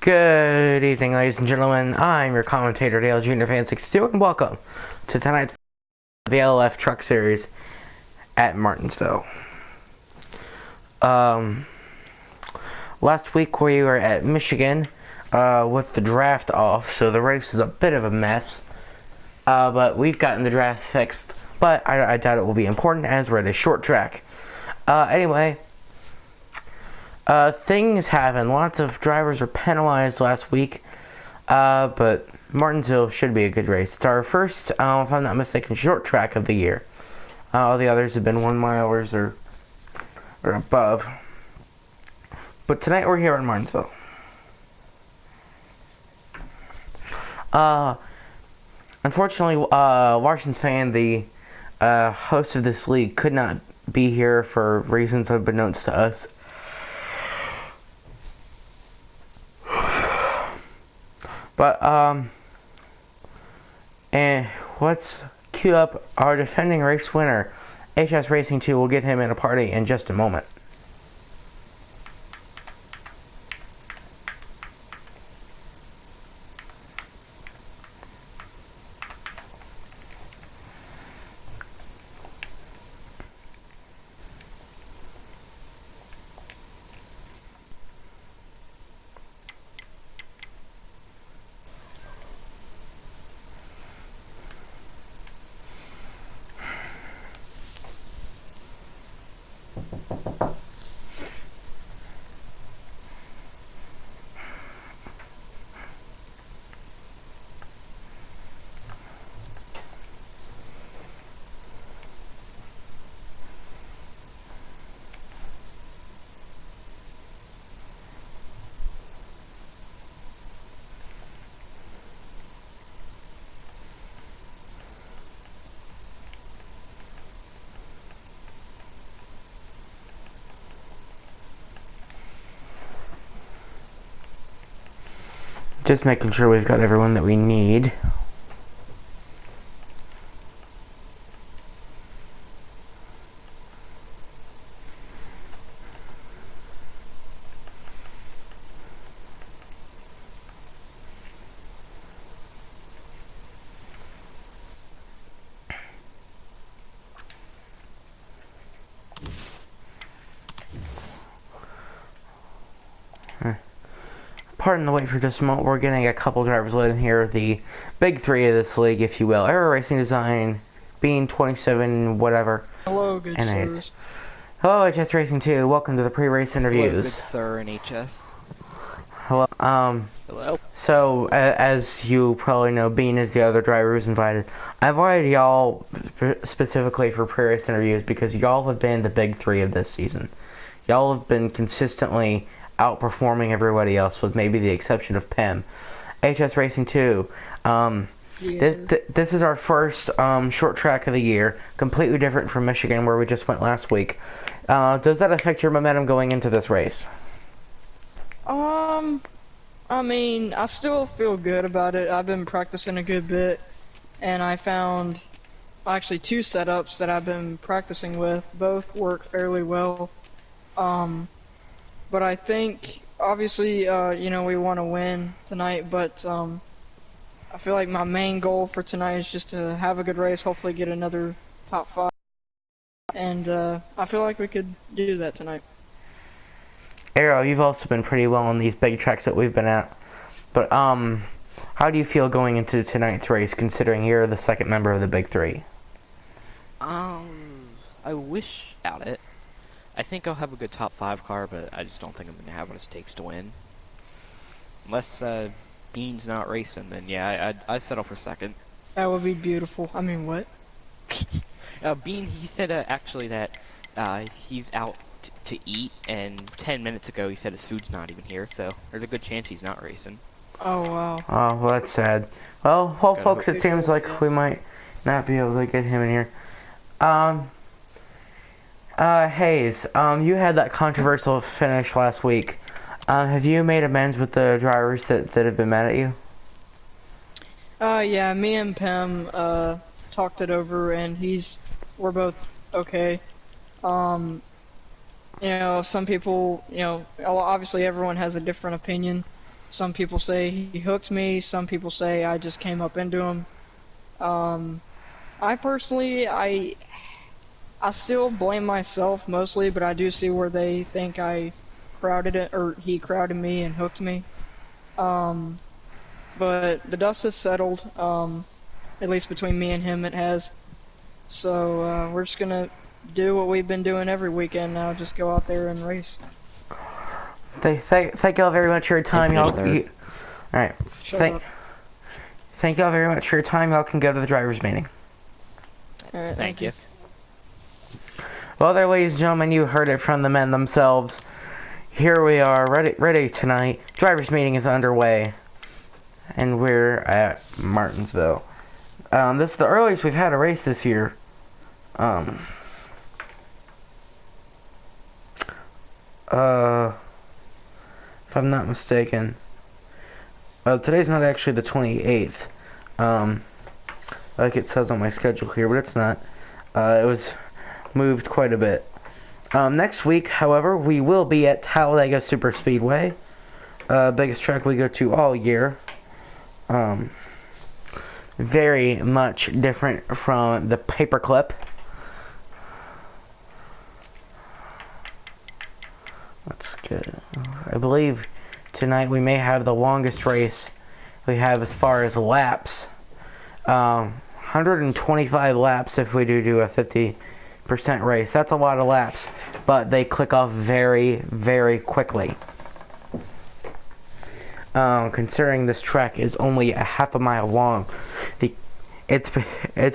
Good evening, ladies and gentlemen. I'm your commentator, Dale Jr. Fan 62, and welcome to tonight's the LF Truck Series at Martinsville. Last week we were at Michigan with the draft off, so the race is a bit of a mess. But we've gotten the draft fixed, but I doubt it will be important as we're at a short track. Anyway. Things happen. Lots of drivers were penalized last week, but Martinsville should be a good race. It's our first, if I'm not mistaken, short track of the year. All the others have been 1 milers or above. But tonight we're here in Martinsville. Unfortunately, Larson Fan, the host of this league, could not be here for reasons unbeknownst to us. But, and let's queue up our defending race winner, HS Racing 2. We'll get him in a party in just a moment. Just making sure we've got everyone that we need. Pardon the wait for just a moment. We're getting a couple drivers in here. The big three of this league, if you will. Aero Racing Design, Bean 27, whatever. Hello, good sirs. Hello, HS Racing 2. Welcome to the pre-race interviews. Hello, good sir and HS. Hello. Hello. So, as you probably know, Bean is the other driver who's invited. I invited y'all specifically for pre-race interviews because y'all have been the big three of this season. Y'all have been consistently outperforming everybody else, with maybe the exception of Pem. HS Racing 2. This is our first short track of the year, completely different from Michigan, where we just went last week. Does that affect your momentum going into this race? I mean, I still feel good about it. I've been practicing a good bit, and I found actually 2 setups that I've been practicing with. Both work fairly well. But I think, obviously, we want to win tonight, but I feel like my main goal for tonight is just to have a good race, hopefully get another top 5, and I feel like we could do that tonight. Arrow, you've also been pretty well on these big tracks that we've been at, but how do you feel going into tonight's race, considering you're the second member of the big three? I wish out it. I think I'll have a good top 5 car, but I just don't think I'm going to have what it takes to win. Unless Bean's not racing, then yeah, I'd settle for second. That would be beautiful. I mean, what? Bean, he said actually that he's out to eat, and 10 minutes ago he said his food's not even here, so there's a good chance he's not racing. Oh, wow. Oh, well, that's sad. Well, folks, it seems like we might not be able to get him in here. Hayes, you had that controversial finish last week. Have you made amends with the drivers that have been mad at you? Yeah, me and Pem talked it over, and we're both okay. Some people, obviously everyone has a different opinion, Some people say he hooked me. Some people say I just came up into him. I personally, I still blame myself mostly, but I do see where they think I crowded it, or he crowded me and hooked me. But the dust has settled. At least between me and him, it has. So we're just gonna do what we've been doing every weekend now. Just go out there and race. Thank y'all very much for your time, y'all. All right. Shut up. Thank y'all very much for your time. Y'all can go to the drivers' meeting. All right, Thank you. Well, there, ladies and gentlemen, you heard it from the men themselves. Here we are, ready tonight. Drivers' meeting is underway, and we're at Martinsville. This is the earliest we've had a race this year. If I'm not mistaken. Today's not actually the 28th, like it says on my schedule here, but it's not. It was moved quite a bit. Next week, however, we will be at Talladega Superspeedway, biggest track we go to all year. Very much different from the paperclip. That's good. I believe tonight we may have the longest race we have as far as laps. 125 laps if we do a 50% race. That's a lot of laps, but they click off very, very quickly. Considering this track is only a half a mile long, it's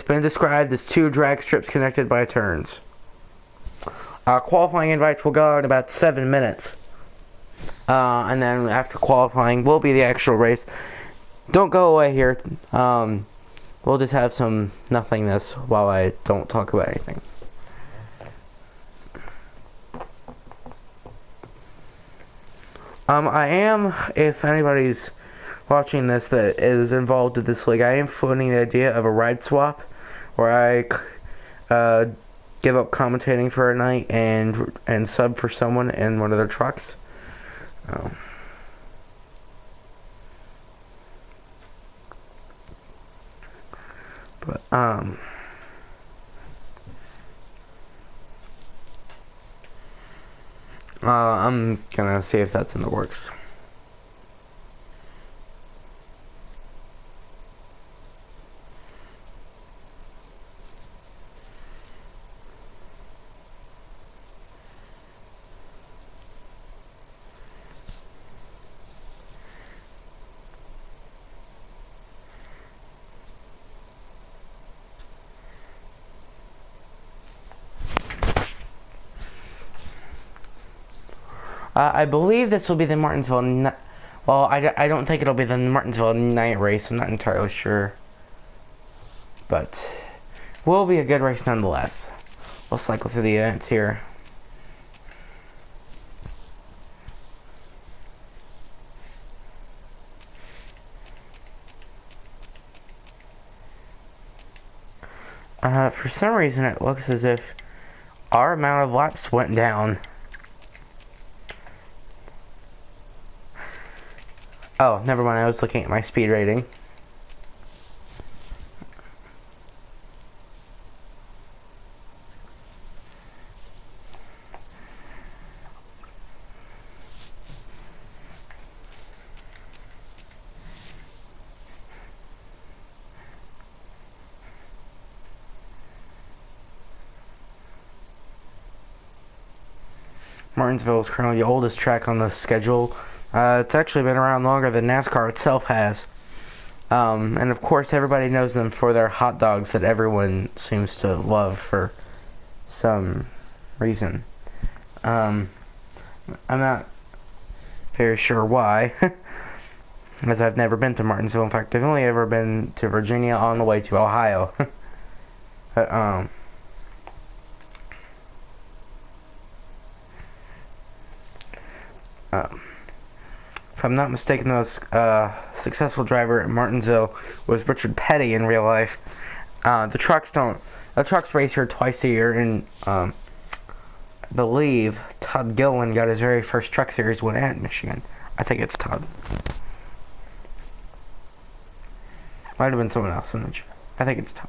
been described as 2 drag strips connected by turns. Qualifying invites will go out in about 7 minutes. And then after qualifying will be the actual race. Don't go away here. We'll just have some nothingness while I don't talk about anything. I am, if anybody's watching this that is involved with this league, I am floating the idea of a ride swap where I give up commentating for a night and sub for someone in one of their trucks. I'm gonna see if that's in the works. I believe this will be the Martinsville. Well, I don't think it'll be the Martinsville night race. I'm not entirely sure, but will be a good race nonetheless. We'll cycle through the events here. For some reason, it looks as if our amount of laps went down. Oh, never mind. I was looking at my speed rating. Martinsville is currently the oldest track on the schedule. It's actually been around longer than NASCAR itself has. And of course everybody knows them for their hot dogs that everyone seems to love for some reason. I'm not very sure why, as I've never been to Martinsville. In fact, I've only ever been to Virginia on the way to Ohio. But, if I'm not mistaken, the successful driver at Martinsville was Richard Petty in real life. The trucks race here twice a year, and I believe Todd Gilliland got his very first Truck Series win at Michigan. I think it's Todd. Might have been someone else in the chat. I think it's Todd.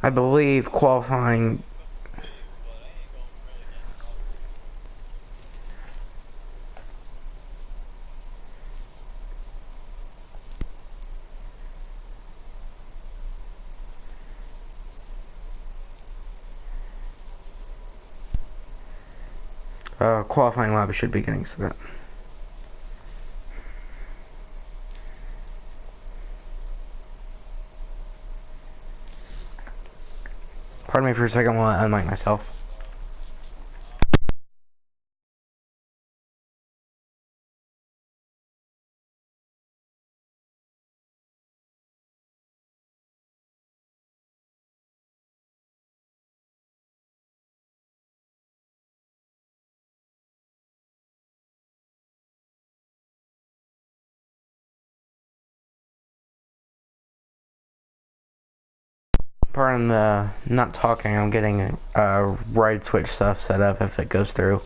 I believe qualifying. Qualifying lobby should be getting set up. Pardon me for a second while I unmic myself. Pardon the not talking, I'm getting ride switch stuff set up if it goes through.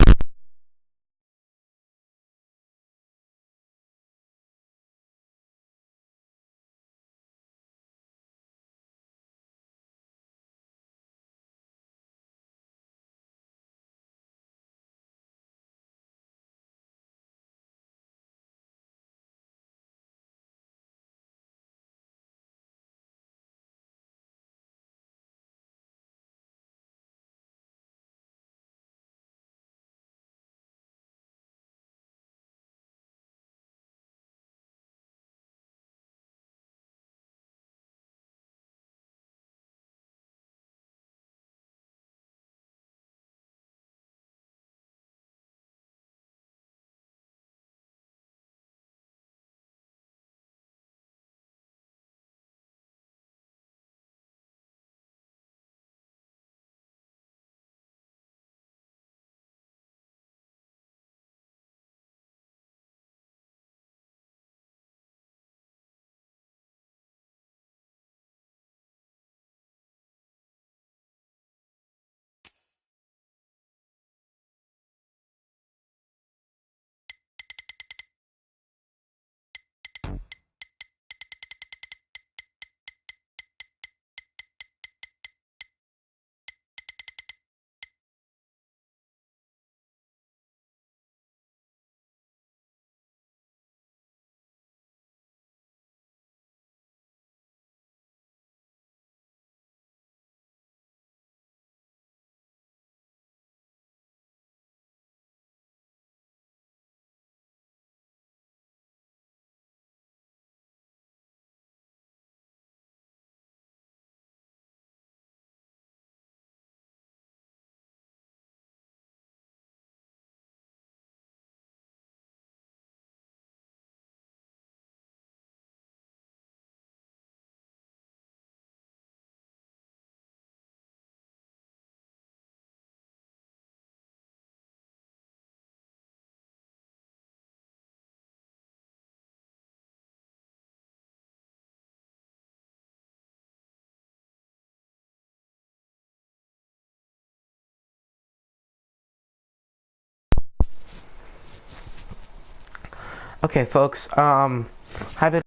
Okay, folks, have it.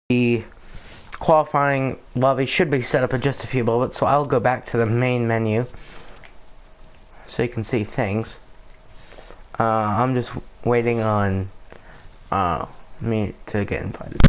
The qualifying lobby should be set up in just a few moments, so I'll go back to the main menu so you can see things. I'm just waiting on me to get invited.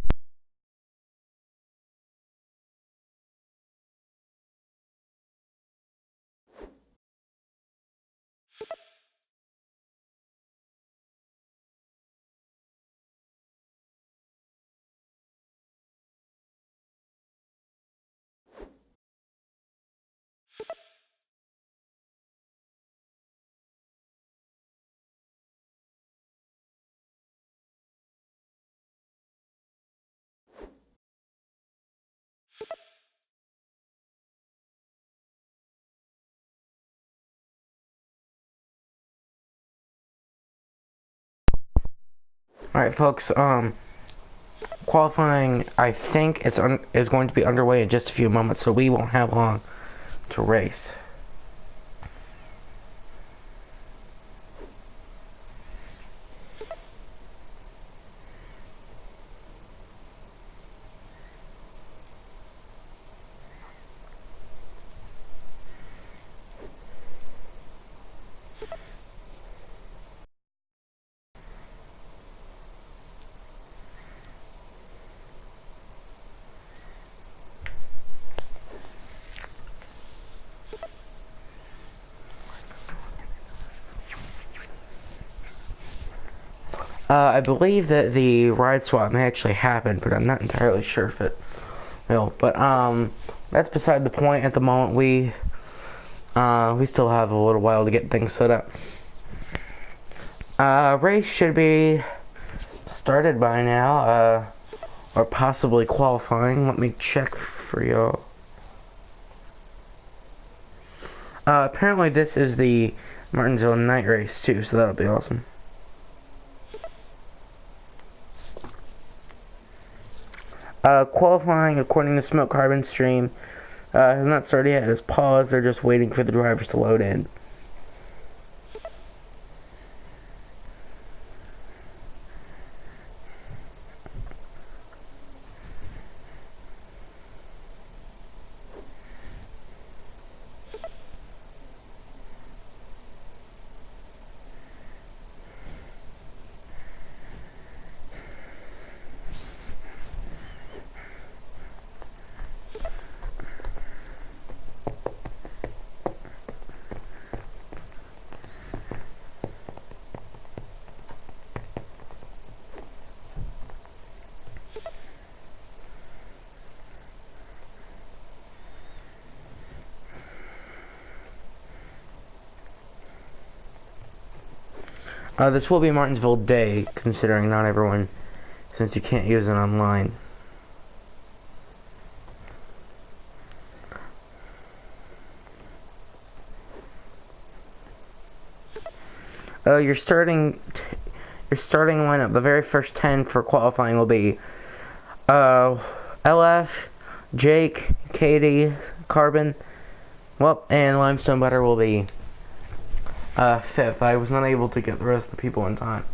All right, folks. Qualifying, I think, is going to be underway in just a few moments, so we won't have long to race. I believe that the ride swap may actually happen, but I'm not entirely sure if it will. But that's beside the point at the moment. We still have a little while to get things set up. Race should be started by now, or possibly qualifying. Let me check for y'all. Apparently this is the Martinsville night race too, so that'll be awesome. Qualifying, according to Smoke Carbon Stream, has not started yet. It's paused. They're just waiting for the drivers to load in. This will be Martinsville Day, considering not everyone, since you can't use it online. Your starting lineup. The very first 10 for qualifying will be LF, Jake, Katie, Carbon. Well, and Limestone Butter will be fifth. I was not able to get the rest of the people in time.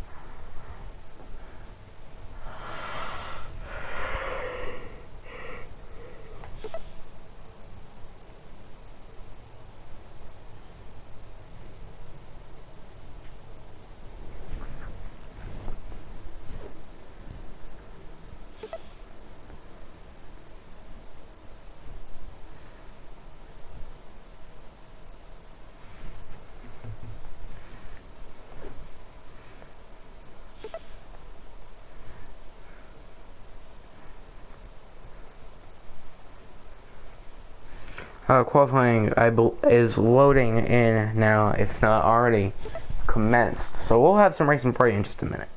Qualifying is loading in now, if not already commenced. So we'll have some racing for you in just a minute.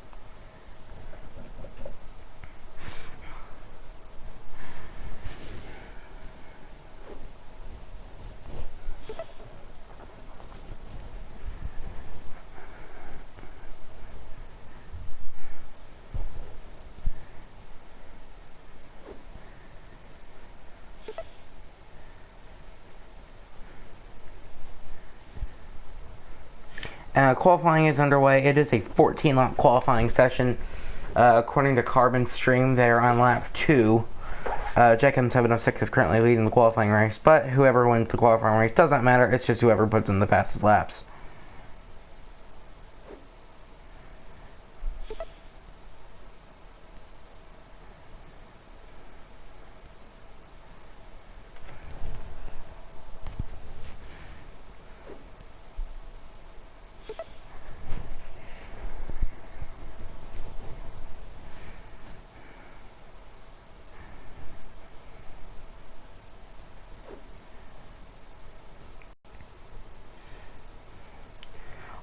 Qualifying is underway. It is a 14-lap qualifying session. According to Carbon Stream, they're on lap 2. Jack M706 is currently leading the qualifying race, but whoever wins the qualifying race does not matter. It's just whoever puts in the fastest laps.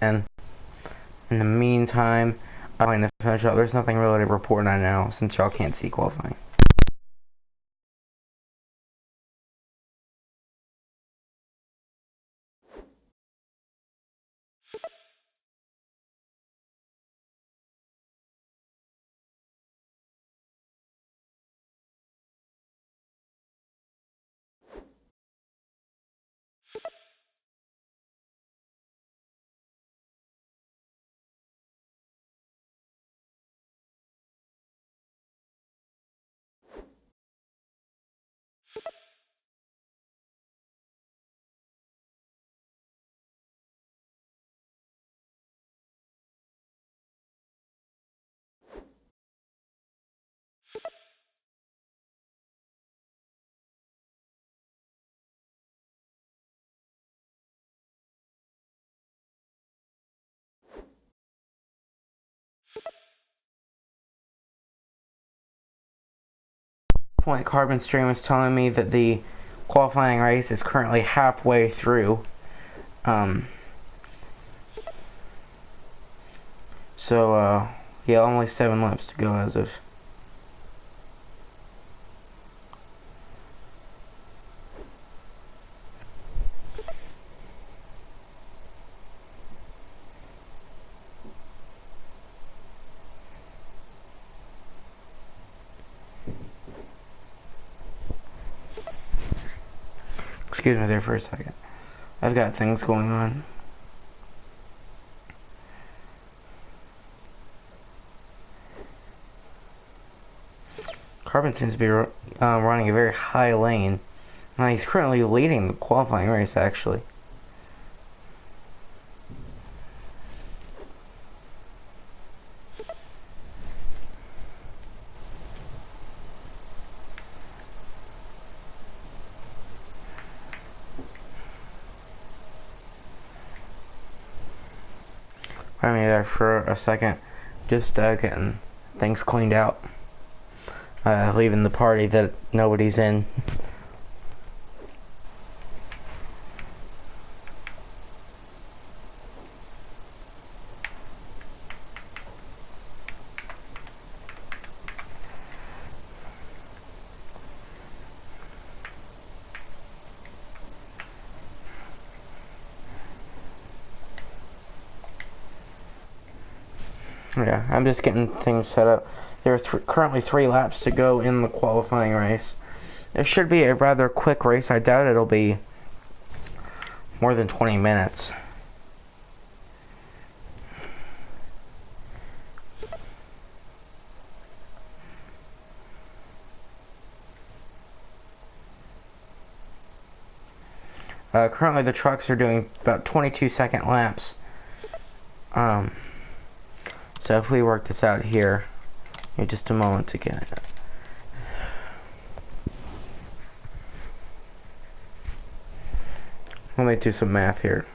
And in the meantime, I'm going to finish up. There's nothing really to report on now since y'all can't see qualifying. point, Carbon Stream was telling me that the qualifying race is currently halfway through. Yeah, only 7 laps to go as of. Excuse me there for a second. I've got things going on. Carbon seems to be running a very high lane. He's currently leading the qualifying race, actually. Pardon me there for a second. Just getting things cleaned out. Leaving the party that nobody's in. Yeah, I'm just getting things set up. There are currently 3 laps to go in the qualifying race. It should be a rather quick race. I doubt it'll be more than 20 minutes. Currently the trucks are doing about 22-second laps. So if we work this out here, in just a moment to get it. Let me do some math here.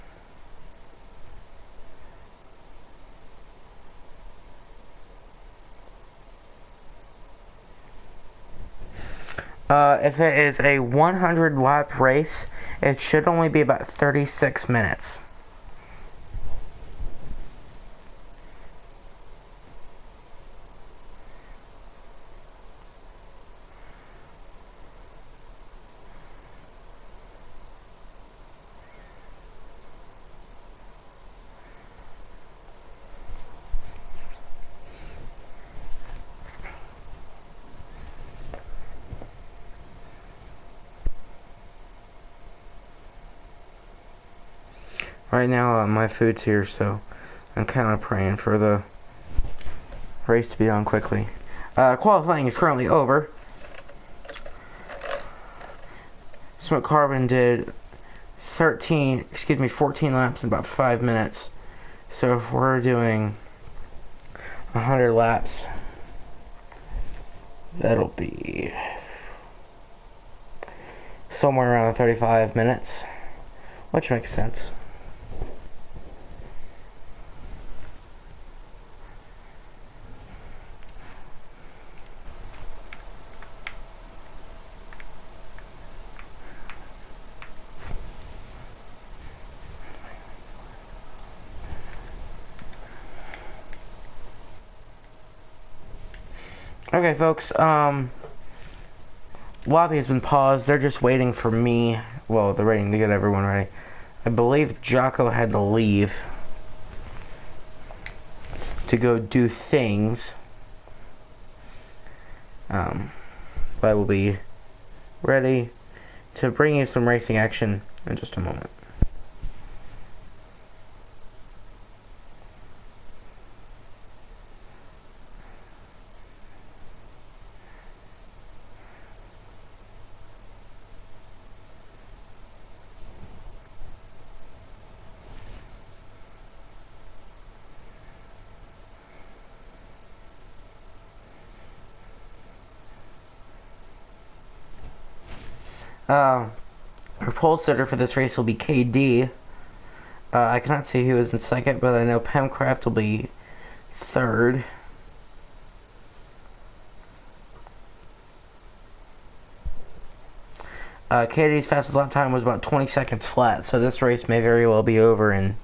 If it is a 100 lap race, it should only be about 36 minutes. Right now, my food's here, so I'm kind of praying for the race to be on quickly. Qualifying is currently over. Smoke Carbon did 14 laps in about 5 minutes. So if we're doing 100 laps, that'll be somewhere around 35 minutes, which makes sense. Okay, folks, lobby has been paused. They're just waiting for me. Well, they're waiting to get everyone ready. I believe Jocko had to leave to go do things. But I will be ready to bring you some racing action in just a moment. Our pole sitter for this race will be KD. I cannot see who is in second, but I know Pemcraft will be third. Katie's fastest lap time was about 20 seconds flat, so this race may very well be over in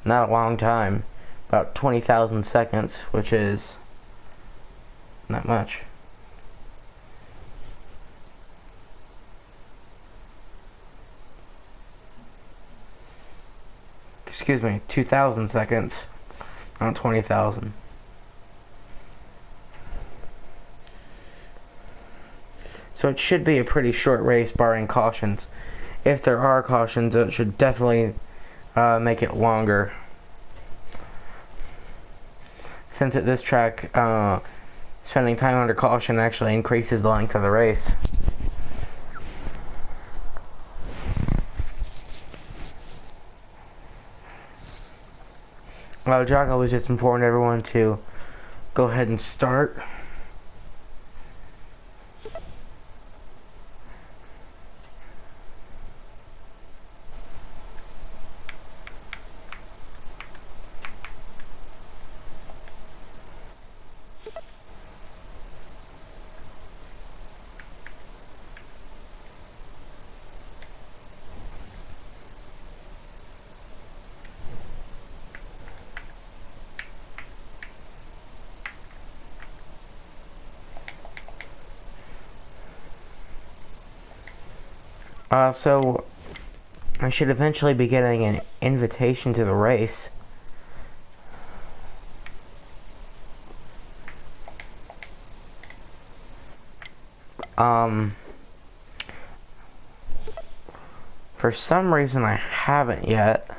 not a long time. About 20,000 seconds, which is not much. Excuse me, 2,000 seconds, not 20,000. So it should be a pretty short race, barring cautions. If there are cautions, it should definitely make it longer. Since at this track, spending time under caution actually increases the length of the race. Jocko was just informed everyone to go ahead and start. So I should eventually be getting an invitation to the race. For some reason I haven't yet.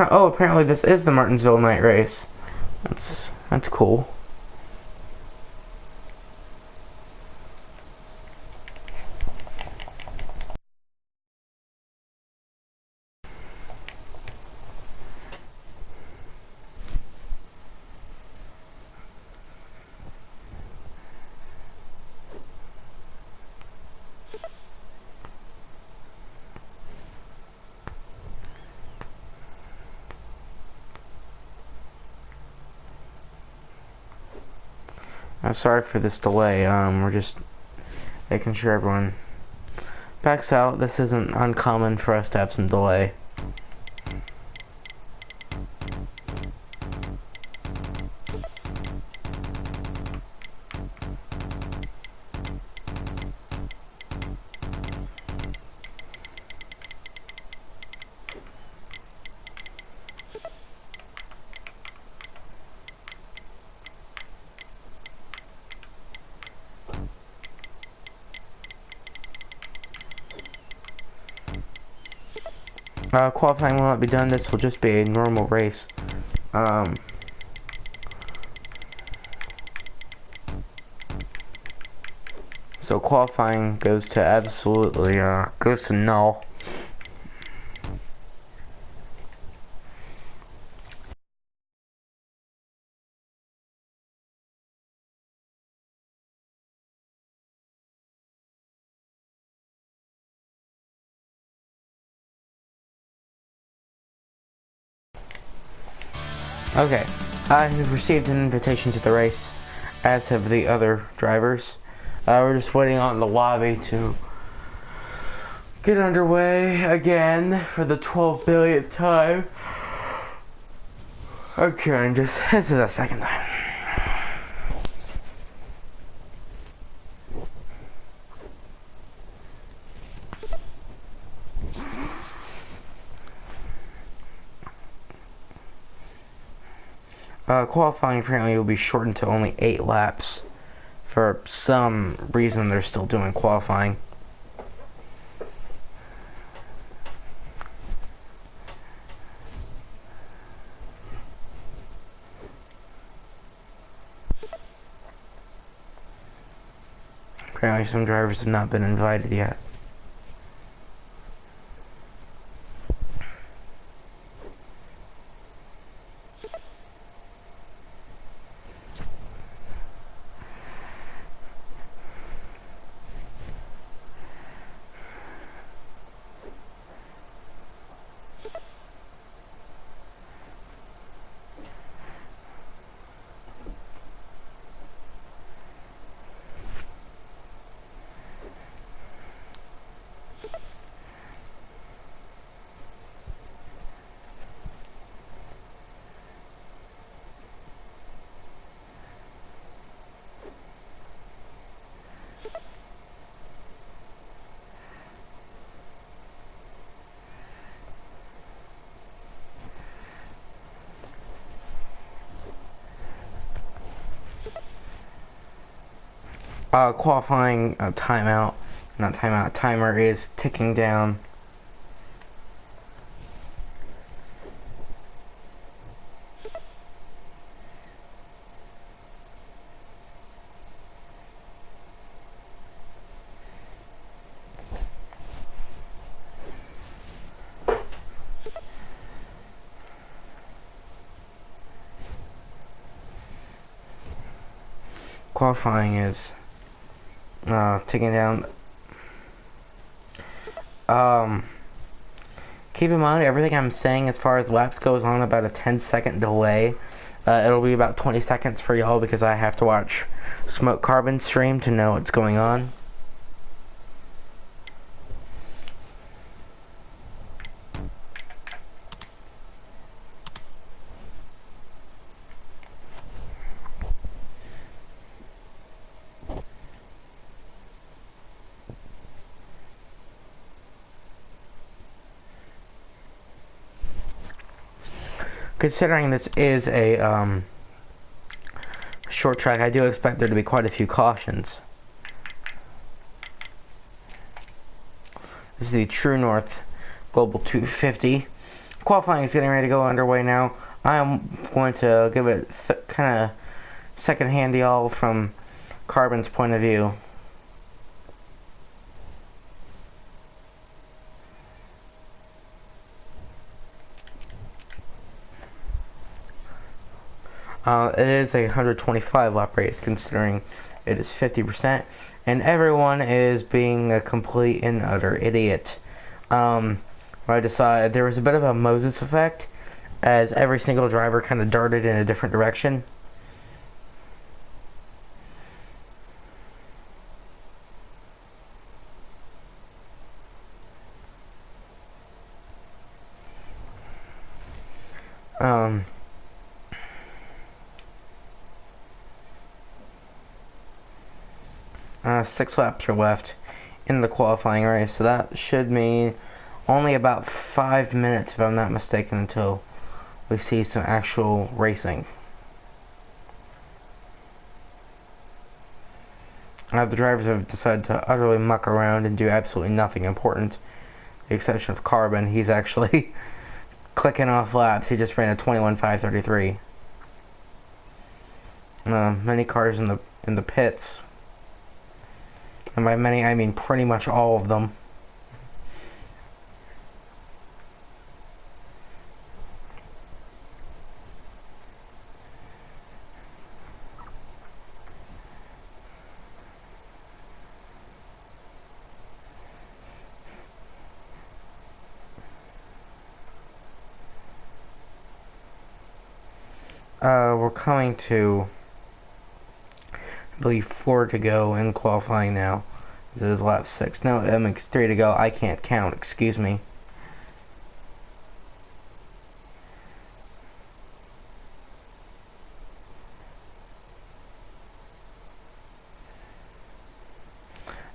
Oh, apparently this is the Martinsville night race. That's cool. Sorry for this delay. We're just making sure everyone backs out. This isn't uncommon for us to have some delay. Qualifying will not be done. This will just be a normal race. So qualifying goes to absolutely, goes to null. Okay, I have received an invitation to the race, as have the other drivers. We're just waiting on the lobby to get underway again for the 12 billionth time. Okay, and just this is the second time. Qualifying apparently will be shortened to only 8 laps. For some reason, they're still doing qualifying. Apparently, some drivers have not been invited yet. Qualifying timeout, not timeout, timer is ticking down. Qualifying is ticking down. Keep in mind everything I'm saying as far as laps goes on about a 10-second delay. It'll be about 20 seconds for y'all because I have to watch Smoke Carbon stream to know what's going on. Considering this is a short track, I do expect there to be quite a few cautions. This is the True North Global 250. Qualifying is getting ready to go underway now. I am going to give it kind of second-hand y'all from Carbon's point of view. It is a 125 lap race considering it is 50%, and everyone is being a complete and utter idiot. I decided there was a bit of a Moses effect as every single driver kind of darted in a different direction. Um, 6 laps are left in the qualifying race, so that should mean only about 5 minutes, if I'm not mistaken, until we see some actual racing. The drivers have decided to utterly muck around and do absolutely nothing important, with the exception of Carbon. He's actually clicking off laps. He just ran a 21.533. Many cars in the pits. And by many, I mean pretty much all of them. We're coming to, I believe, 4 to go in qualifying now. This is lap 6. No, it makes 3 to go. I can't count, excuse me.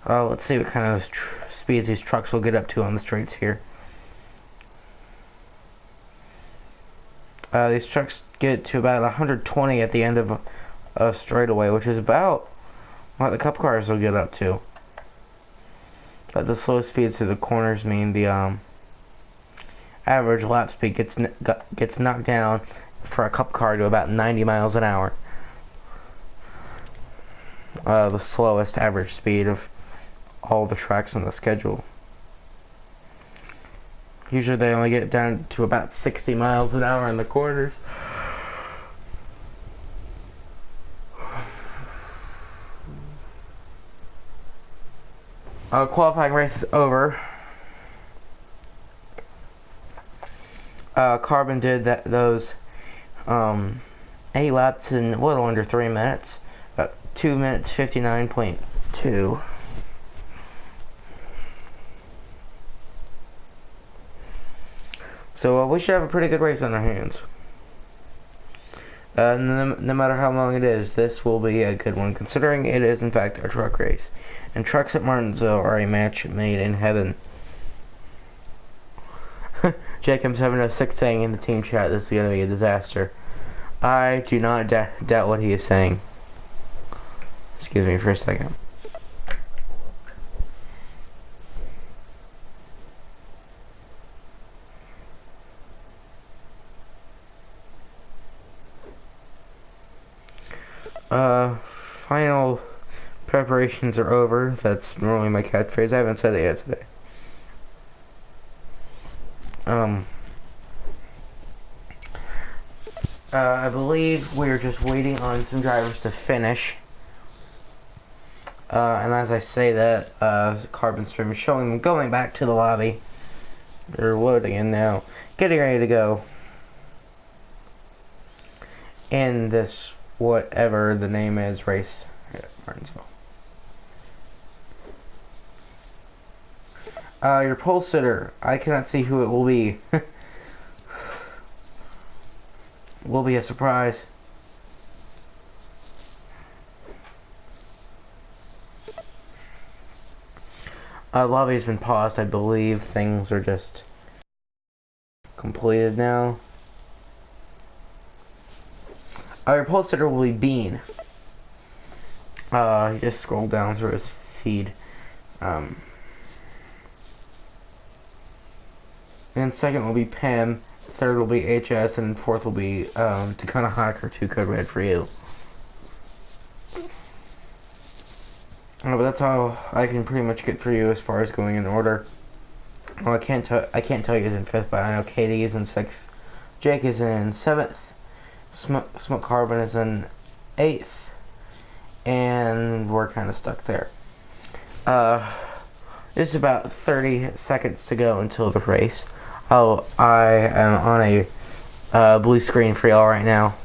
Let's see what kind of speeds these trucks will get up to on the streets here. These trucks get to about 120 at the end of a straightaway, which is about what the cup cars will get up to. But the slow speeds through the corners mean the average lap speed gets knocked down for a cup car to about 90 miles an hour. The slowest average speed of all the tracks on the schedule. Usually they only get down to about 60 miles an hour in the corners. Qualifying race is over. Carbon did those 8 laps in a little under 3 minutes. 2 minutes 59.2. So we should have a pretty good race on our hands. No matter how long it is, this will be a good one, considering it is in fact a truck race. And trucks at Martinsville are a match made in heaven. Jacob706 saying in the team chat this is going to be a disaster. I do not doubt what he is saying. Excuse me for a second. Final preparations are over. That's normally my catchphrase. I haven't said it yet today. I believe we're just waiting on some drivers to finish. And as I say that, Carbon Stream is showing them going back to the lobby. They're loading in now. Getting ready to go. In this, whatever the name is, race at Martinsville. Your pole sitter. I cannot see who it will be. Will be a surprise. Lobby's been paused. I believe things are just completed now. Your pole sitter will be Bean. He just scrolled down through his feed. And second will be Pam. Third will be HS, and fourth will be Dakota Honecker 2 Code Red for you. But that's all I can pretty much get for you as far as going in order. Well, I can't tell you who's in 5th, but I know Katie is in 6th. Jake is in 7th. Smoke Carbon is in 8th. And we're kind of stuck there. Just about 30 seconds to go until the race. Oh, I am on a blue screen for y'all right now.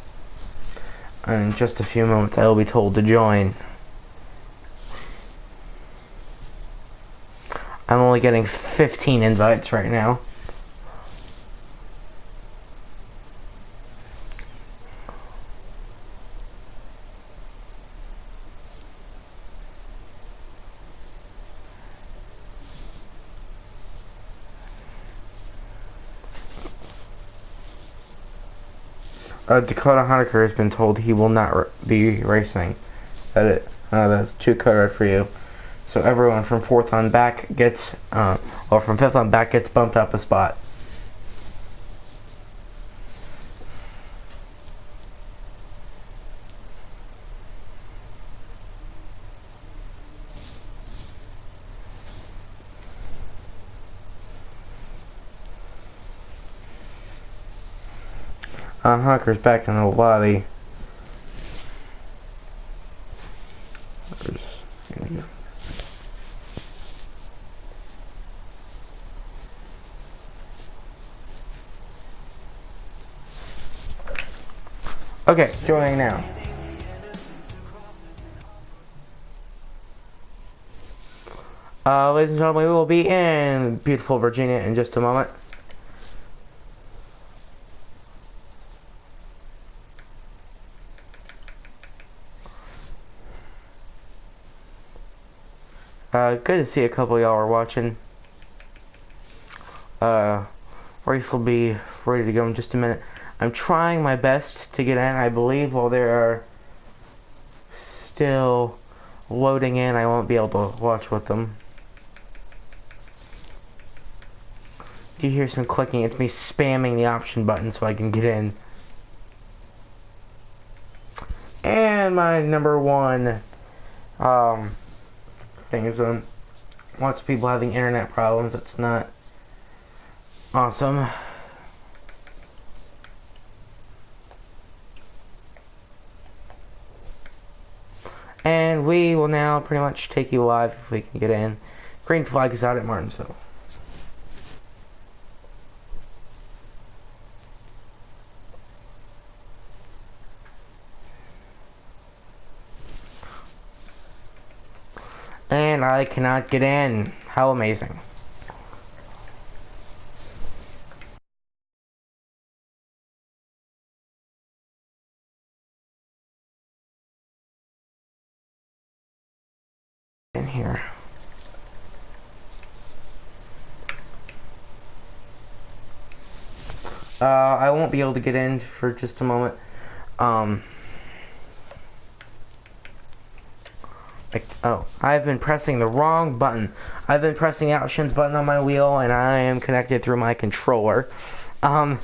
In just a few moments, I will be told to join. I'm only getting 15 invites right now. Dakota Honecker has been told he will not be racing. That's 2 code red for you. So everyone from 4th on back gets, or from 5th on back gets bumped up a spot. Honker's back in the lobby. Okay, joining now. Ladies and gentlemen, we will be in beautiful Virginia in just a moment. Good to see a couple of y'all are watching. Race will be ready to go in just a minute. I'm trying my best to get in. I believe while they are still loading in, I won't be able to watch with them. If you hear some clicking, it's me spamming the option button so I can get in. And my number one thing is when lots of people having internet problems. It's not awesome. And we will now pretty much take you live if we can get in. Green flag is out at Martinsville. And I cannot get in. How amazing. In here. I won't be able to get in for just a moment. I've been pressing the wrong button. I've been pressing the options button on my wheel, and I am connected through my controller. I'm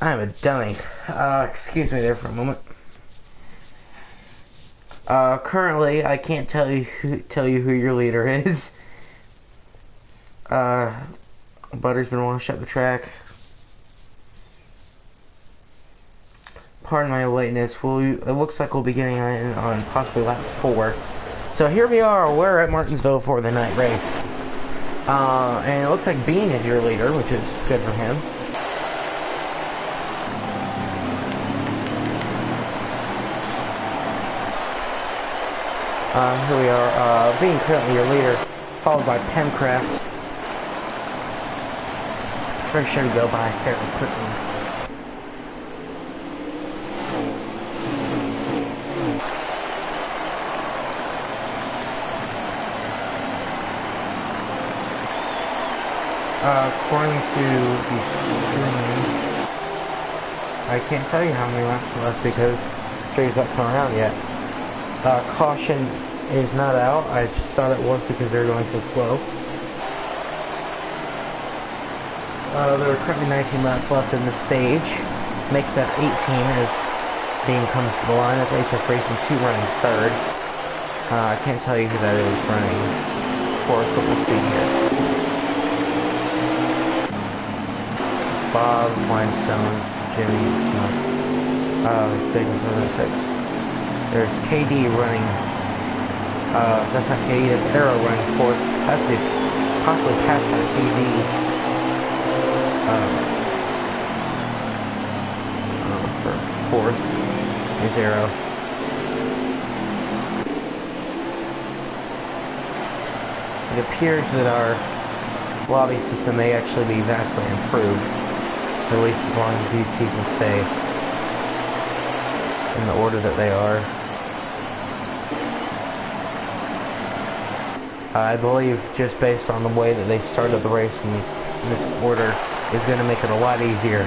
a dummy. Excuse me there for a moment. Currently, I can't tell you who your leader is. Butter's been wanting to shut the track. Pardon my lateness. It looks like we'll be getting in on possibly lap 4. So here we are. We're at Martinsville for the night race. And it looks like Bean is your leader, which is good for him. Here we are. Bean currently your leader, followed by Pencraft. Very sure to go by fairly quickly. According to the stream, I can't tell you how many laps are left because the stream's not come around yet. Caution is not out. I just thought it was because they're going so slow. There are currently 19 laps left in the stage. Make that 18 as Bean comes to the line. That's HF Racing 2 running third. I can't tell you who that is running fourth, but we'll see here. Bob, Limestone, Jimmy, Big 106. There's KD running, that's not KD, that's Arrow running fourth. That's possibly past that KD. For fourth is Arrow. It appears that our lobby system may actually be vastly improved. At least as long as these people stay in the order that they are. I believe just based on the way that they started the race in this order is going to make it a lot easier.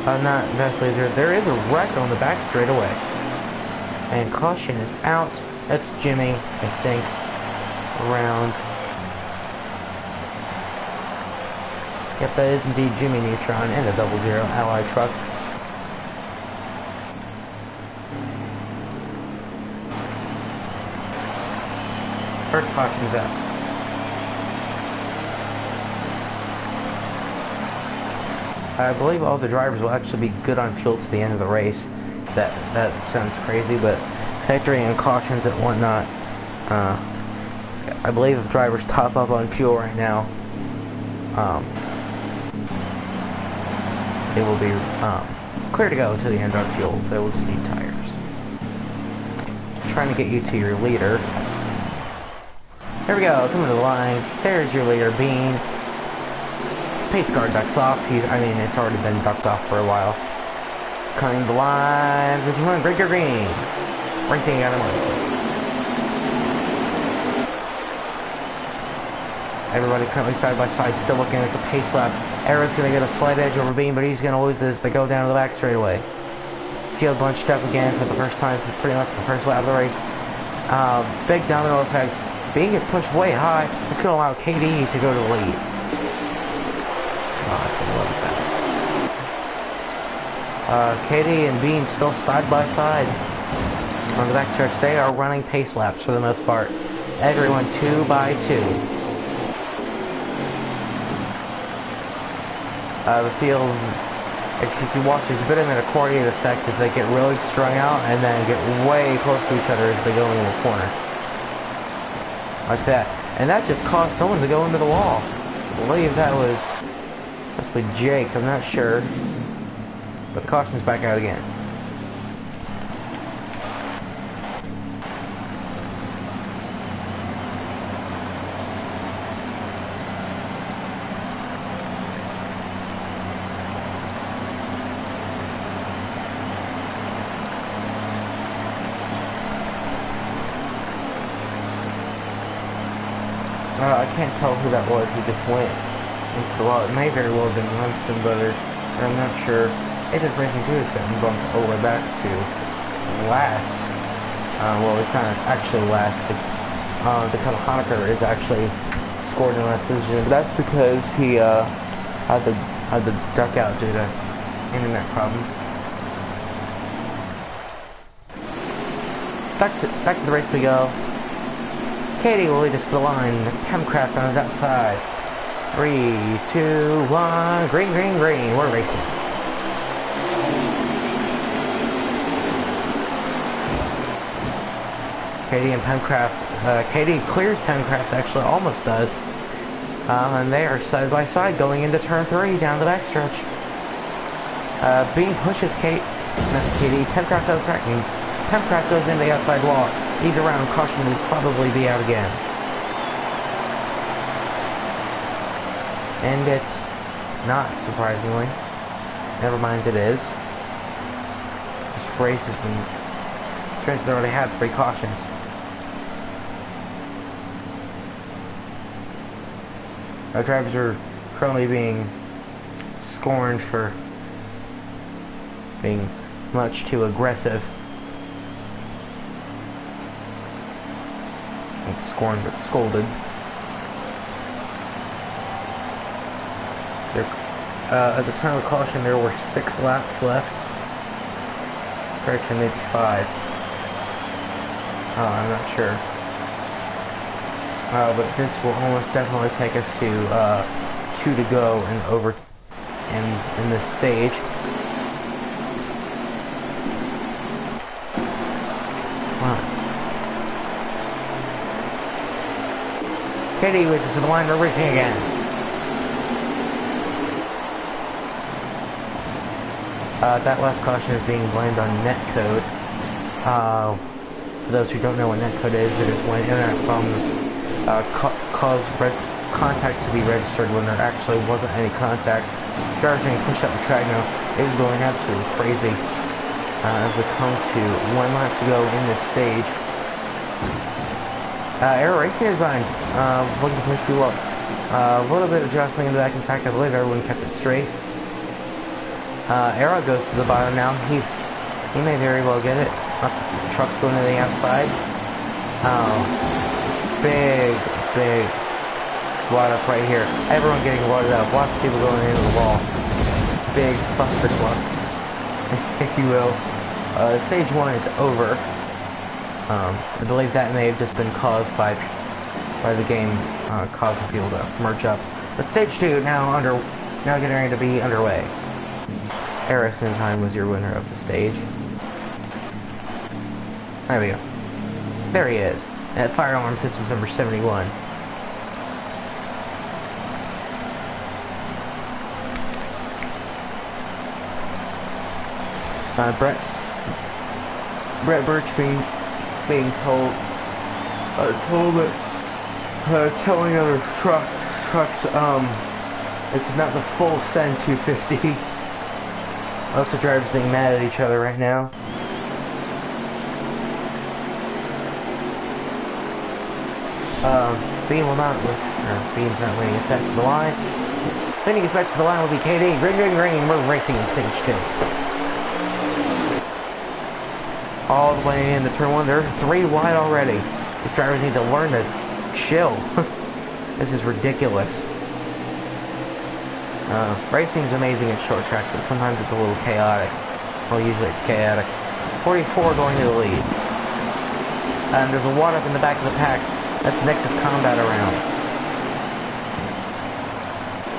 Not vastly, there is a wreck on the back straightaway. And caution is out. That's Jimmy, I think, around. Yep, that is indeed Jimmy Neutron and a 00 Ally truck. First caution's out. I believe all the drivers will actually be good on fuel to the end of the race. That sounds crazy, but factoring in cautions and whatnot, I believe if drivers top up on fuel right now, they will be clear to go to the end on fuel. They will just need tires. Trying to get you to your leader. Here we go, coming to the line. There's your leader, Bean. Pace guard ducks off. It's already been ducked off for a while. Cutting the line, 51, green. Racing out of Martinsville. Everybody currently side by side, still looking at the pace lap. Arrow's going to get a slight edge over Bean, but he's going to lose this. They go down to the back straightaway. Field bunched up again for the first time, for pretty much the first lap of the race. Big domino effect. Bean gets pushed way high. It's going to allow KD to go to the lead. Oh, I love that. KD and Bean still side by side on the backstretch. They are running pace laps for the most part. Everyone 2 by 2. The field, if you watch, there's a bit of an accordion effect as they get really strung out and then get way close to each other as they go into a corner. Like that. And that just caused someone to go into the wall. I believe that was possibly Jake, I'm not sure. But the caution's back out again. I can't tell who that was who just went into the wall. It may very well have been Winston, but I'm not sure. It is Racing 2 has gotten bumped all the way back to last. Well, it's not actually last. Dakota Honaker is actually scored in last position, but that's because he had the duck out due to internet problems. Back to the race we go. Katie will lead us to the line. Chemcraft on his outside. 3, 2, 1. Green. We're racing. Katie and Chemcraft. Katie clears Chemcraft, actually, almost does. And they are side by side going into turn 3 down the backstretch. Bean pushes Katie. Chemcraft does cracking. Chemcraft goes into the outside wall. He's around. Caution will probably be out again. And it's not, surprisingly. Never mind, it is. This race has already had 3 cautions. Our drivers are currently being scorned for being much too aggressive. Not scorned, but scolded. At the time of caution, there were 6 laps left. Correction, maybe 5. I'm not sure. But this will almost definitely take us to 2 to go and over in this stage. Wow. Katie with us in the line, we're racing again. That last caution is being blamed on netcode. For those who don't know what netcode is, it is when internet problems cause contact to be registered when there actually wasn't any contact. Drivers being pushed up the track now. It is going absolutely crazy as we come to 1 lap to go in this stage. Air racing design, looking to push people up. A little bit of jostling in the back. In fact, I believe everyone kept it straight. Arrow goes to the bottom now. He may very well get it. Lots of trucks going to the outside. Big wad up right here. Everyone getting wadded up. Lots of people going into the wall. Big buster club, if you will. Stage 1 is over. I believe that may have just been caused by the game causing people to merge up. But stage 2 now getting ready to be underway. Harrison Time was your winner of the stage. There we go. There he is. At Firearm Systems number 71. Brett Birch being told that telling other trucks this is not the full Sen 250. Lots of drivers being mad at each other right now. Bean will not, Bean's not winning. Gets back to the line. Then he gets back to the line will be KD. Ring, ring, ring. We're racing in stage 2. All the way into turn 1. They're 3 wide already. These drivers need to learn to chill. This is ridiculous. Racing is amazing at short tracks, but sometimes it's a little chaotic. Well, usually it's chaotic. 44 going to the lead. And there's a water up in the back of the pack. That's Nexus Combat around.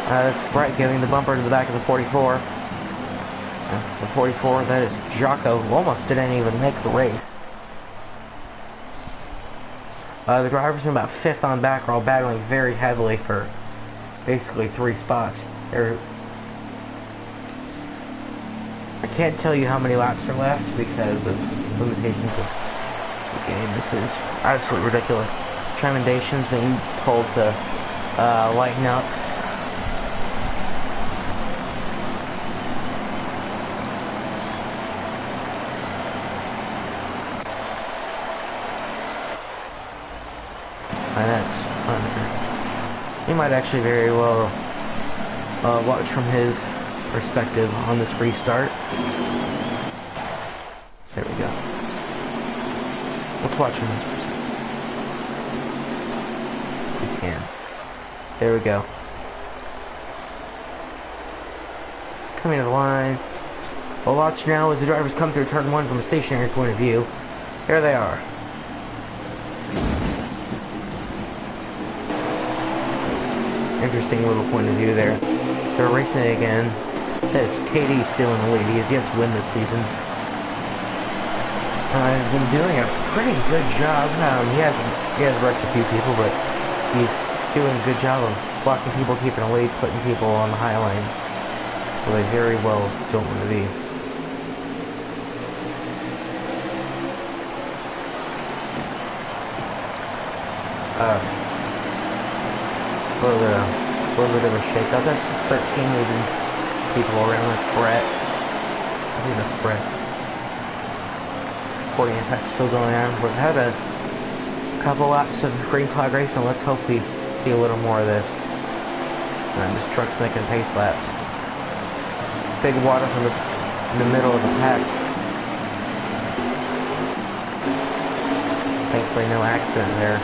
That's Brett giving the bumper to the back of the 44. The 44, that is Jocko, who almost didn't even make the race. The drivers from about 5th on back are all battling very heavily for basically 3 spots. I can't tell you how many laps are left because of limitations of the game. This is absolutely ridiculous. Tremendation's being told to lighten up. And that's Hunter. He might actually very well watch from his perspective on this restart. There we go. Let's watch from his perspective. We can. There we go. Coming to the line. We'll watch now as the drivers come through turn 1 from a stationary point of view. There they are. Interesting little point of view there. They're racing it again. This KD still in the lead. He has yet to win this season. He's been doing a pretty good job. He has wrecked a few people, but he's doing a good job of blocking people, keeping a lead, putting people on the high lane where they very well don't want to be. A little bit of a shake-up. That's 13 moving people around. That's Brett. I think that's Brett. 40 impacts still going on. We've had a couple laps of green flag racing. Let's hope we see a little more of this. And this truck's making pace laps. Big water from in the middle of the pack. Thankfully no accident there.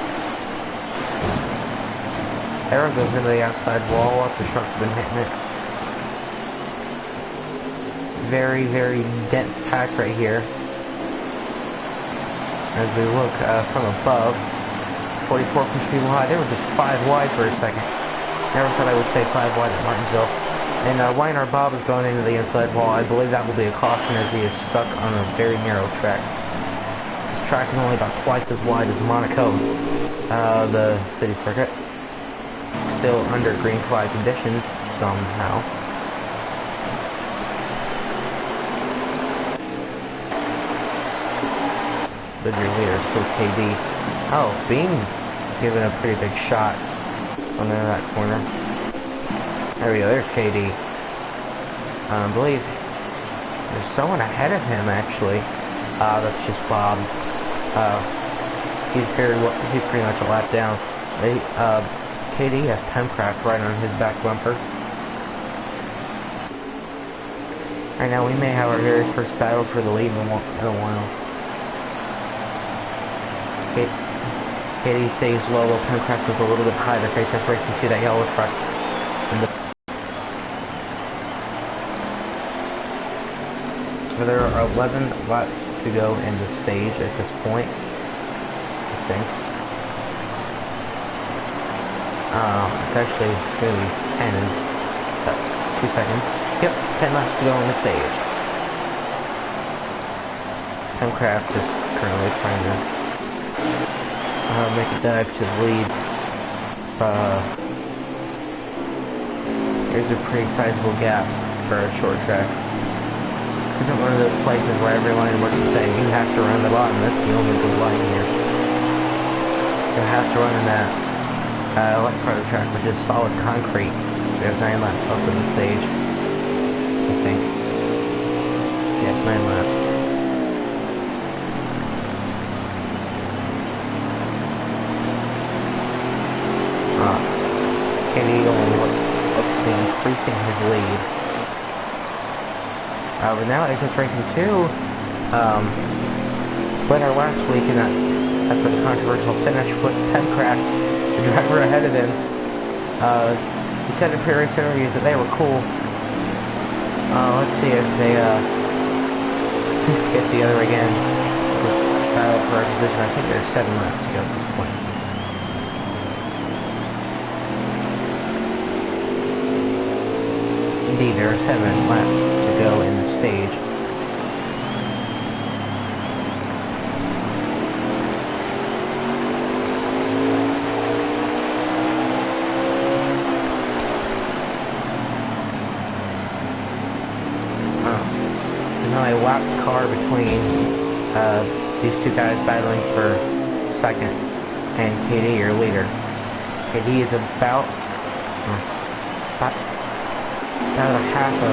Arrow goes into the outside wall. Lots of trucks have been hitting it. Very, very dense pack right here. As we look from above, 44 pushed people high. They were just 5 wide for a second. Never thought I would say 5 wide at Martinsville. And Weiner Bob is going into the inside wall. I believe that will be a caution as he is stuck on a very narrow track. This track is only about twice as wide as Monaco, the city circuit. Still under green flag conditions somehow. The rear leader is still KD. Oh, Bean giving a pretty big shot on that corner. There we go, there's KD. I believe there's someone ahead of him actually. That's just Bob. He's pretty much a lap down. KD has Timecraft right on his back bumper. Right now we may have our very first battle for the lead in a while. KD stays low while Timecraft goes a little bit high. They're face racing to that yellow truck. There are 11 laps to go in the stage at this point, I think. It's actually going to be 10 in 2 seconds. Yep, 10 laps to go on the stage. Timecraft is currently trying to make a dive to the lead. Here's a pretty sizable gap for a short track. This isn't one of those places where every line works the same. You have to run the bottom. That's the only good line here. You have to run in that left part of the track, which is solid concrete. We have 9 laps up in the stage, I think. Yes, 9 laps. KD only looks to be increasing his lead. But now it's Racing 2. Winner last week, and after the controversial finish with Pencraft, the driver ahead of him. He said in previous interviews that they were cool. Let's see if they get together again. Battle for our position. I think there's 7 laps to go at this point. Indeed, there are 7 laps to go in the stage. A lap car between these two guys battling for second, and KD, your leader. KD is about a half a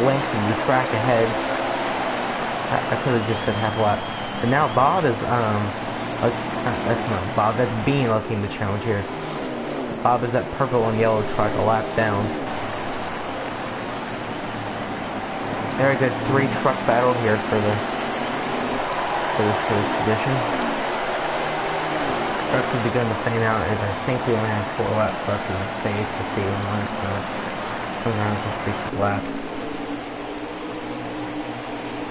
length of the track ahead. I could have just said half a lap. But now Bob is that's not Bob, that's Bean looking to challenge here. Bob is that purple and yellow truck a lap down. Very good 3-truck battle here for this position. Trucks have begun to fade out as I think we only have 4 laps left in the stage. We'll see when Lance comes around and completes his lap.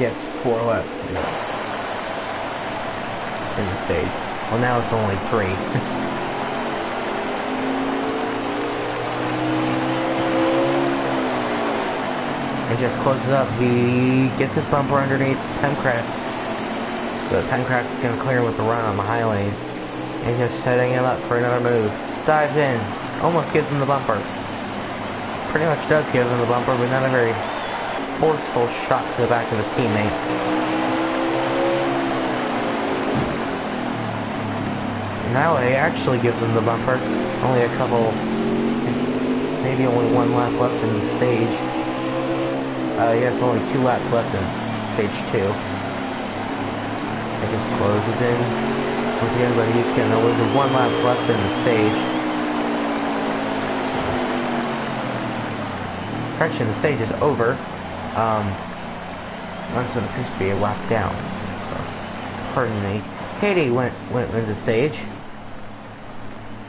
Yes, 4 laps to go in the stage. Well, now it's only 3. He just closes up. He gets his bumper underneath Pencraft. So Pencraft is going to clear with the run on the high lane. And just setting him up for another move. Dives in. Almost gives him the bumper. Pretty much does give him the bumper, but not a very forceful shot to the back of his teammate. Now he actually gives him the bumper. Only a couple, maybe only 1 lap left in the stage. Yes, only 2 laps left in stage 2. It just closes in once again, but he's getting only 1 lap left in the stage. Correction, the stage is over. So it appears to be a lap down. So, pardon me. Katie went in the stage.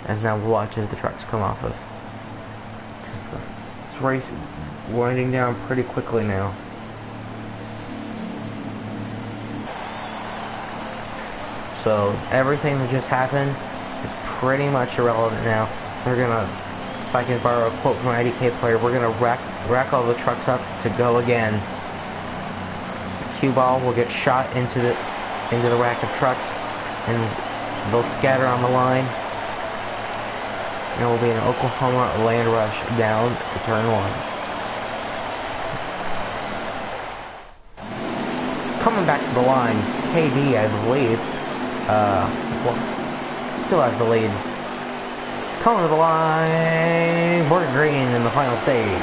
As now we'll watch as the trucks come off of. This race winding down pretty quickly now. So everything that just happened is pretty much irrelevant now. We're gonna, if I can borrow a quote from an IDK player, we're gonna rack all the trucks up to go again. The cue ball will get shot into the rack of trucks, and they'll scatter on the line. And it will be an Oklahoma land rush down to turn 1. Coming back to the line, KD, I believe, still has the lead. Coming to the line, Morgan Green in the final stage.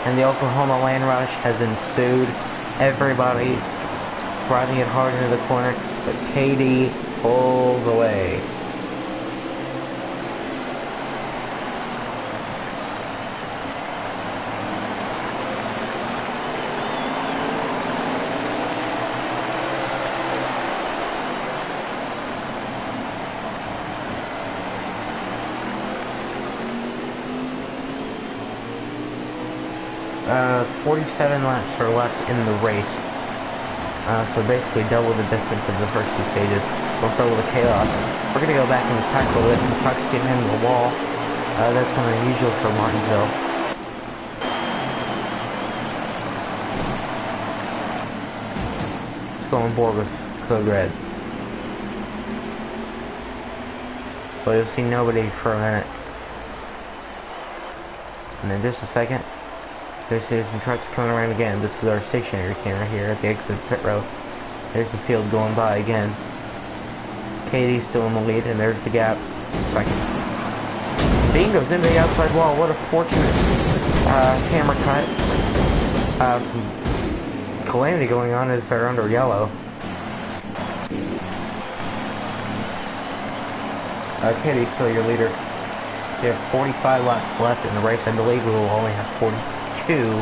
And the Oklahoma land rush has ensued. Everybody driving it hard into the corner, but KD pulls away. Uh, 47 laps are left in the race. So basically double the distance of the first 2 stages. Don't double the chaos. We're going to go back and tackle this, and trucks getting into the wall. That's unusual for Martinsville. Let's go on board with Code Red. So you'll see nobody for a minute. And in just a second, there's some trucks coming around again. This is our stationary camera here at the exit of pit road. There's the field going by again. Katie's still in the lead, and there's the gap. Second. Bean goes into the outside wall. What a fortunate Camera cut. Some calamity going on as they're under yellow. Katie's still your leader. You have 45 laps left in the race. I believe we will only have 42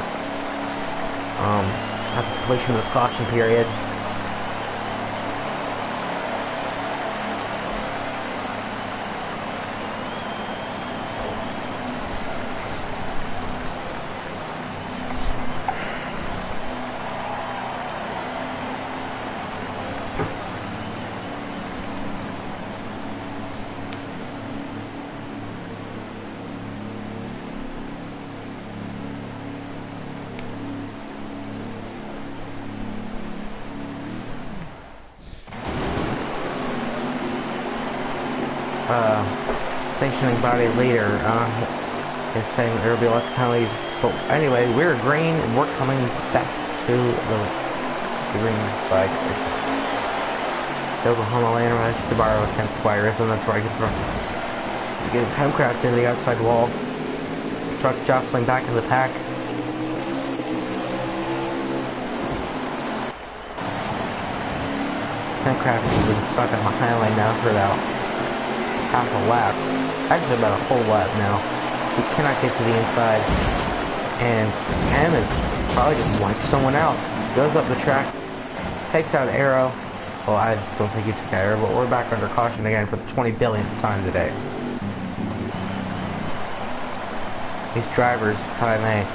at the completion of this caution period. Sanctioning body leader is saying there will be lots of penalties, but anyway, we're green and we're coming back to the green flag. The Oklahoma land rush to borrow against Squires, and that's where I get from. It's getting timecraft in the outside wall. Truck jostling back in the pack. Timecraft has been stuck at my highline now for about half a lap. Actually about a whole lap now. He cannot get to the inside. And Cam is probably just wiped someone out. Goes up the track, takes out Arrow. Well, I don't think he took out Arrow, but we're back under caution again for the 20 billionth time today. These drivers, if I may,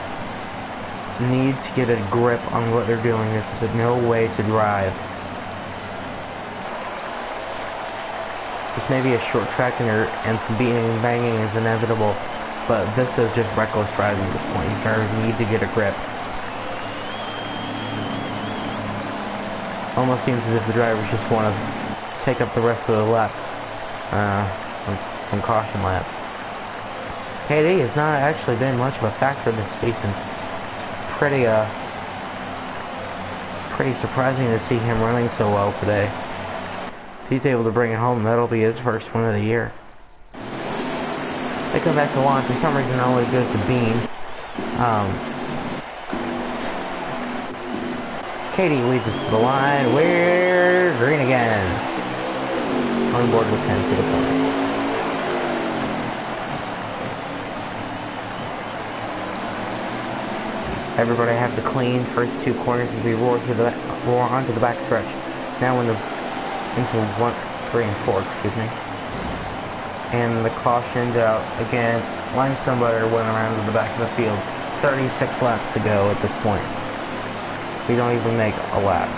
need to get a grip on what they're doing. This is no way to drive. This may be a short track and some beating and banging is inevitable, but this is just reckless driving at this point. You drivers need to get a grip. Almost seems as if the drivers just want to take up the rest of the laps, some caution laps. KD has not actually been much of a factor this season. It's pretty surprising to see him running so well today. If he's able to bring it home, that'll be his first win of the year. They come back to launch. For some reason, it always goes to Bean. Katie leads us to the line. We're green again. On board with 10 to the point. Everybody has to clean first two corners as we roar onto the back stretch. Now into 3 and 4, excuse me. And the cautioned out again. Limestone Butter went around to the back of the field. 36 laps to go at this point. We don't even make a lap.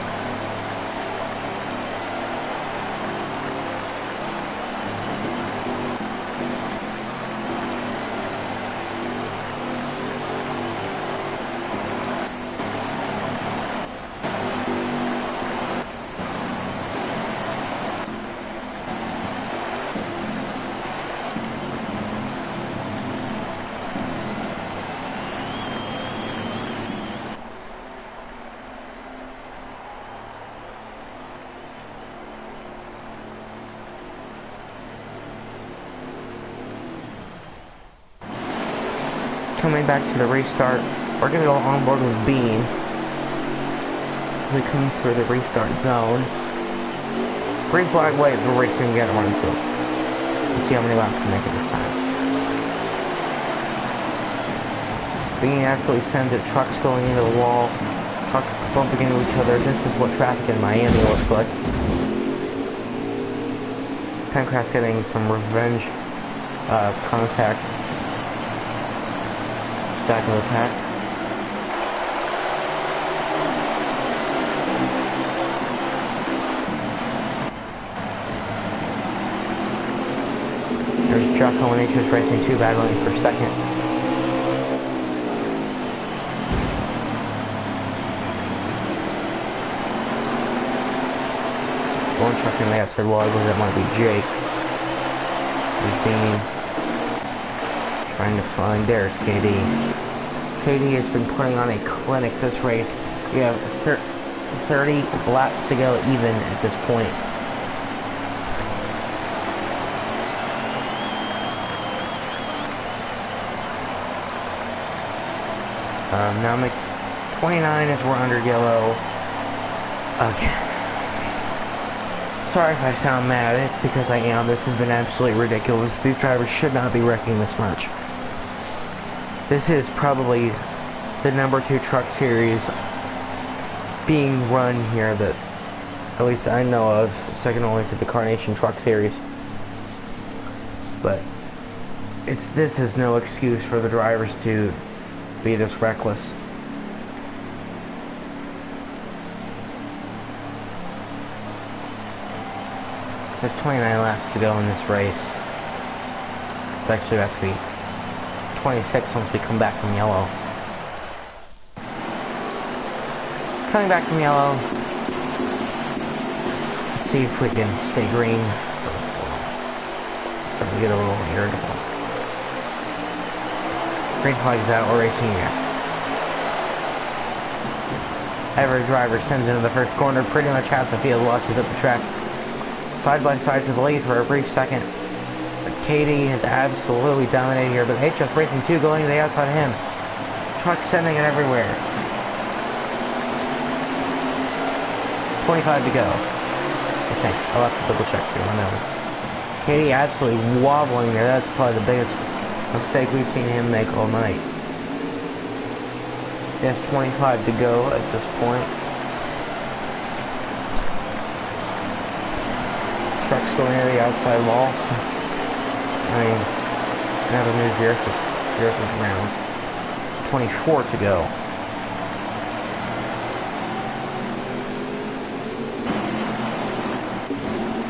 Coming back to the restart, we're going to go on board with Bean. We come through the restart zone. Green flag, wait, we're racing again, run into it. Let's see how many laps we make it this time. Bean actually sends it, trucks going into the wall, trucks bumping into each other. This is what traffic in Miami looks like. Pencraft getting some revenge contact. Back of the pack. There's Jocko and H.S. Racing 2 battling for second. One truck in the outside wall, I believe that might be Jake. He's being trying to find, there's KD. KD has been putting on a clinic this race. We have 30 laps to go even at this point. Now it makes 29 as we're under yellow again. Sorry if I sound mad, it's because I am. This has been absolutely ridiculous. These drivers should not be wrecking this much. This is probably the number 2 truck series being run here that at least I know of, second only to the Carnation Truck Series. But this is no excuse for the drivers to be this reckless. There's 29 laps to go in this race. It's actually about to be 26 once we come back from yellow. Coming back from yellow. Let's see if we can stay green. Starting to get a little irritable. Green flag's out, we're racing again. Every driver sends into the first corner, pretty much half the field watches up the track. Side by side to the lead for a brief second. But Katie has absolutely dominated here, but HS Racing 2 going to the outside of him. Truck sending it everywhere. 25 to go. I think. I'll have to double check here. I know. Katie absolutely wobbling there. That's probably the biggest mistake we've seen him make all night. Yes, 25 to go at this point. Truck's going to the outside wall. I mean, never move the earth is round. 24 to go.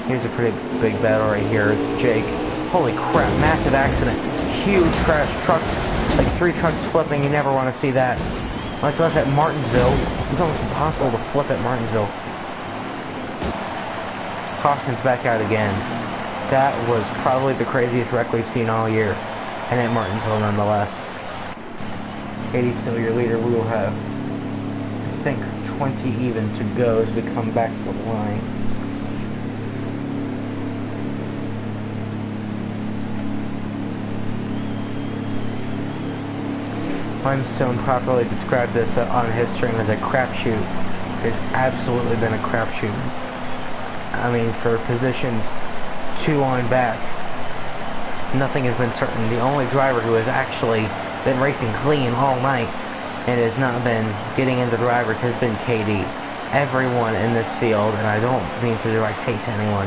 Here's a pretty big battle right here. It's Jake. Holy crap, massive accident. Huge crash. Truck, like 3 trucks flipping. You never want to see that. Much less at Martinsville. It's almost impossible to flip at Martinsville. Caution's back out again. That was probably the craziest wreck we've seen all year. And at Martinsville nonetheless. Katie's still your leader. We will have, I think, 20 even to go as we come back to the line. Limestone properly described this on his stream as a crapshoot. It's absolutely been a crapshoot. I mean, for positions 2 on back, nothing has been certain. The only driver who has actually been racing clean all night and has not been getting into drivers has been KD. Everyone in this field, and I don't mean to direct hate to anyone,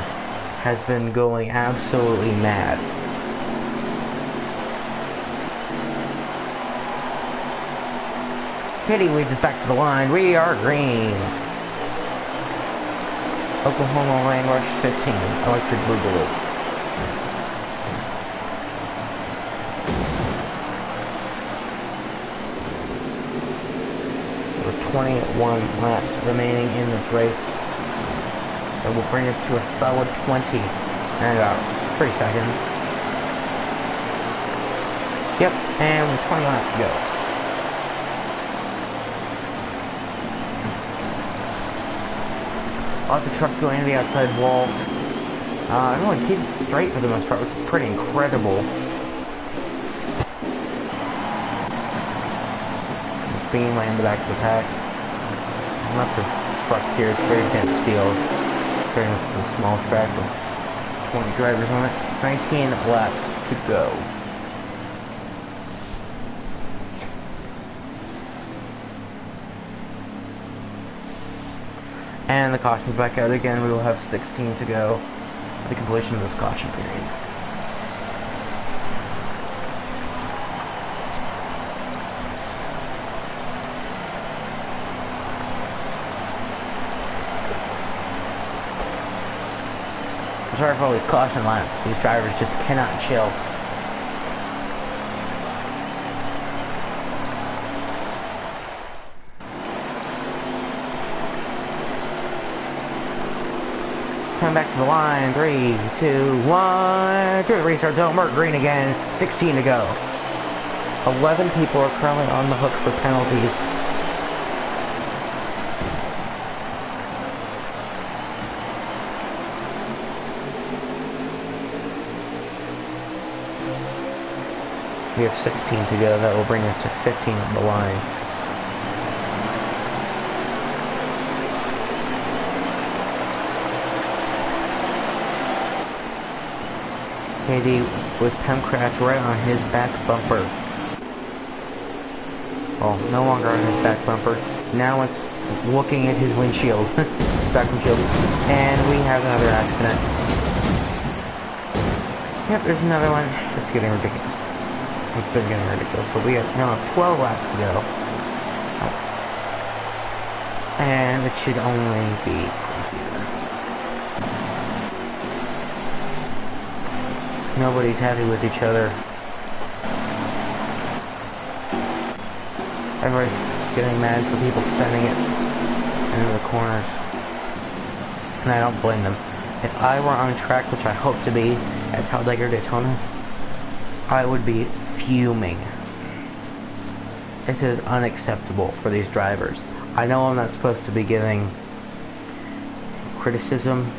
has been going absolutely mad. Katie leads us back to the line. We are green. Oklahoma Lane Rush 15, Electric Boogaloo. There are 21 laps remaining in this race. That will bring us to a solid 20 and about 3 seconds. Yep, and with 20 laps to go. Lots of trucks going into the outside wall. Everyone keeps it straight for the most part, which is pretty incredible. Beam right in the back of the pack. Lots of trucks here. It's very dense field. This is a small track with 20 drivers on it. 19 laps to go. And the caution's back out again. We will have 16 to go at the completion of this caution period. I'm sorry for all these caution laps. These drivers just cannot chill. Coming back to the line, 3, 2, 1, through the restart zone, we're green again, 16 to go. 11 people are currently on the hook for penalties. We have 16 to go, that will bring us to 15 on the line. KD with Pemcraft right on his back bumper. Well, no longer on his back bumper. Now it's looking at his windshield, back windshield, and we have another accident. Yep, there's another one. It's getting ridiculous. It's been getting ridiculous. So we now have 12 laps to go. And it should only be easier. Nobody's happy with each other. Everybody's getting mad for people sending it into the corners. And I don't blame them. If I were on track, which I hope to be, at Talladega Daytona, I would be fuming. This is unacceptable for these drivers. I know I'm not supposed to be giving criticism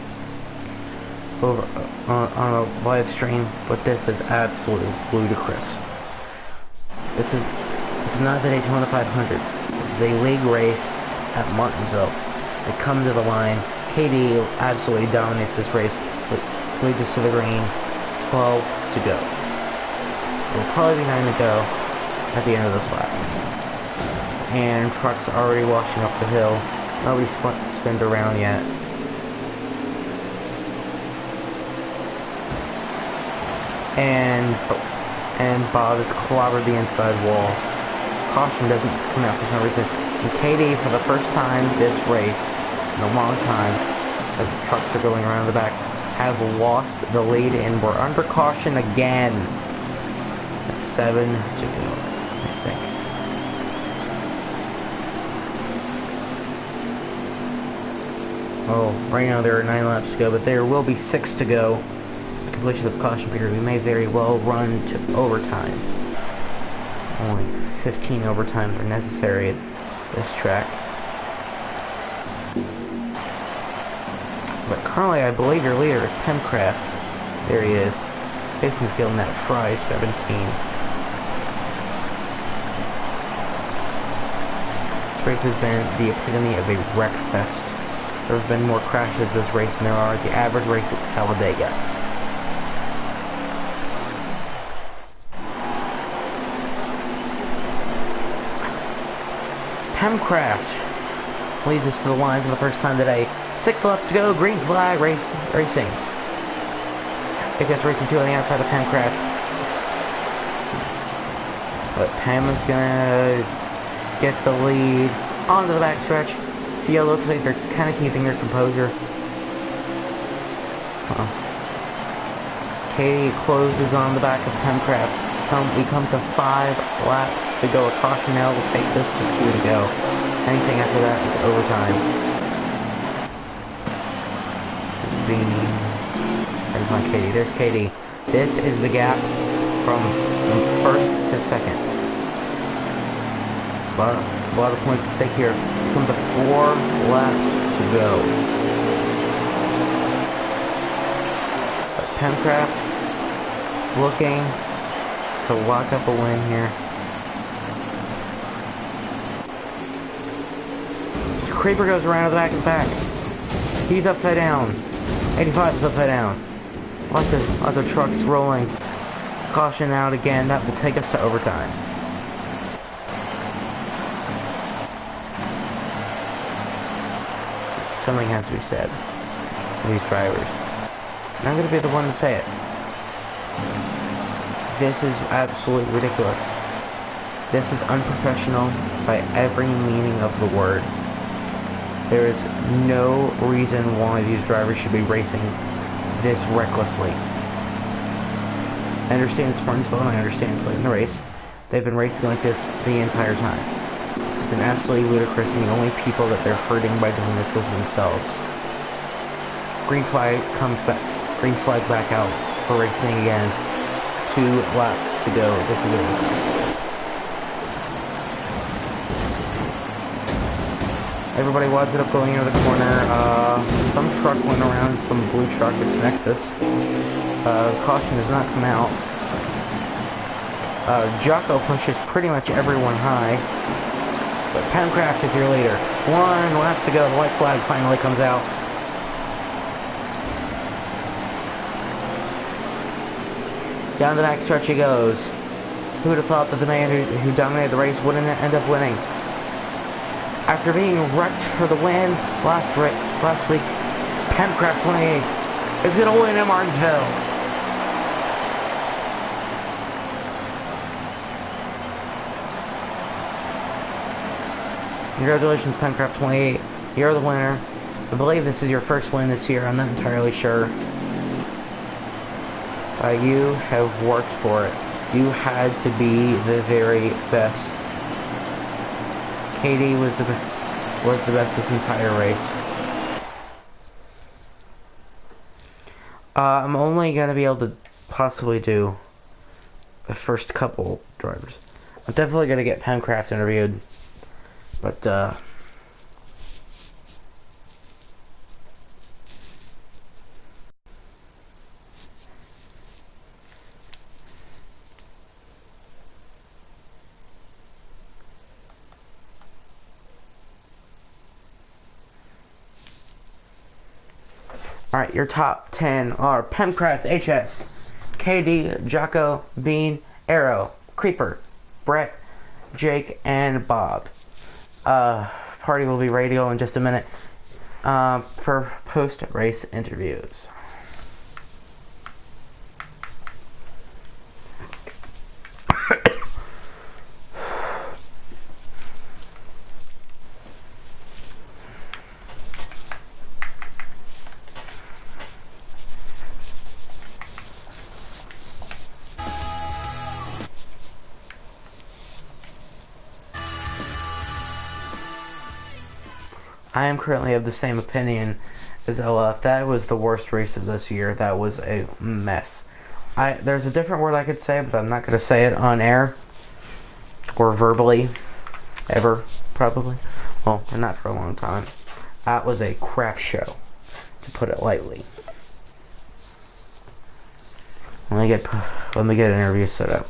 over on a live stream, but this is absolutely ludicrous. This is not the Daytona 500. This is a league race at Martinsville. They come to the line. KD absolutely dominates this race. Leads us to the green. 12 to go. We'll probably be 9 to go at the end of this lap. And trucks are already washing up the hill. Nobody spins around yet. And Bob has clobbered the inside wall. Caution doesn't come out for some reason. And KD, for the first time this race in a long time, as the trucks are going around the back, has lost the lead, and we're under caution again. At 7 to go, I think. Oh, right now there are 9 laps to go, but there will be 6 to go. The completion of this caution period, we may very well run to overtime. Only 15 overtimes are necessary at this track. But currently, I believe your leader is Pemcraft. There he is. Facing the field in that Fry 17. This race has been the epitome of a wreck fest. There have been more crashes this race than there are at the average race at Talladega. Pemcraft leads us to the line for the first time today. 6 laps to go, green flag racing. It gets racing 2 on the outside of Pemcraft. But Pem is gonna get the lead onto the backstretch. See, it looks like they're kind of keeping their composure. Katie closes on the back of Pemcraft. We come to 5 laps to go. A caution now will take us to 2 to go. Anything after that is overtime. There's my Katie. There's Katie. This is the gap from first to second. A lot of points at stake here. We come to 4 laps to go. But Pemcraft looking to lock up a win here. Creeper goes around to the back and back. He's upside down. 85 is upside down. Lots of trucks rolling. Caution out again. That will take us to overtime. Something has to be said to these drivers. And I'm going to be the one to say it. This is absolutely ridiculous. This is unprofessional by every meaning of the word. There is no reason why these drivers should be racing this recklessly. I understand it's Martinsville and I understand it's late in the race. They've been racing like this the entire time. It's been absolutely ludicrous, and the only people that they're hurting by doing this is themselves. Green flag comes back. Green flag back out for racing again. 2 laps to go. This is it. Everybody wads it up going into the corner. Some truck went around, some blue truck, it's Nexus. Caution does not come out. Jocko pushes pretty much everyone high. But Pemcraft is your leader. 1 lap to go, the white flag finally comes out. Down the back stretch he goes. Who would have thought that the man who dominated the race wouldn't end up winning? After being wrecked for the win last week, Pemcraft 28 is going to win in Martinsville. Congratulations, Pemcraft 28. You're the winner. I believe this is your first win this year. I'm not entirely sure. You have worked for it. You had to be the very best. KD was the best this entire race. I'm only gonna be able to possibly do the first couple drivers. I'm definitely gonna get Pemcraft interviewed, but alright, your top 10 are Pemcraft HS, KD, Jocko, Bean, Arrow, Creeper, Brett, Jake, and Bob. Party will be radio in just a minute for post-race interviews. I am currently of the same opinion as Ella. If that was the worst race of this year, that was a mess. There's a different word I could say, but I'm not going to say it on air. Or verbally. Ever, probably. Well, not for a long time. That was a crap show, to put it lightly. Let me get an interview set up.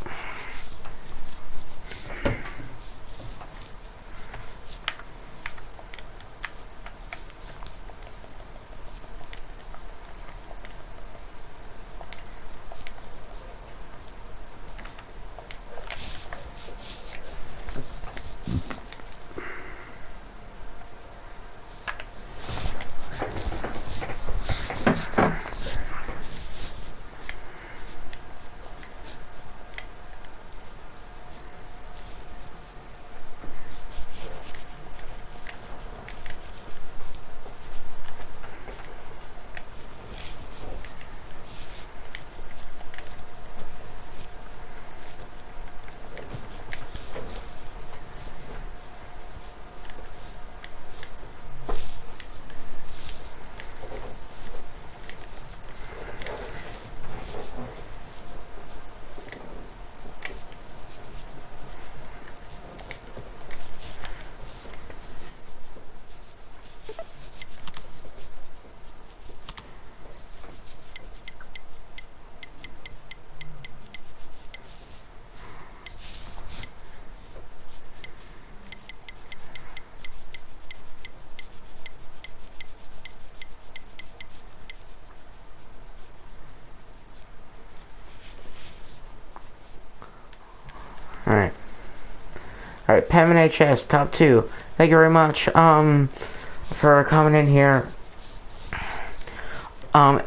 Alright, Pam and HS, top 2. Thank you very much, for coming in here.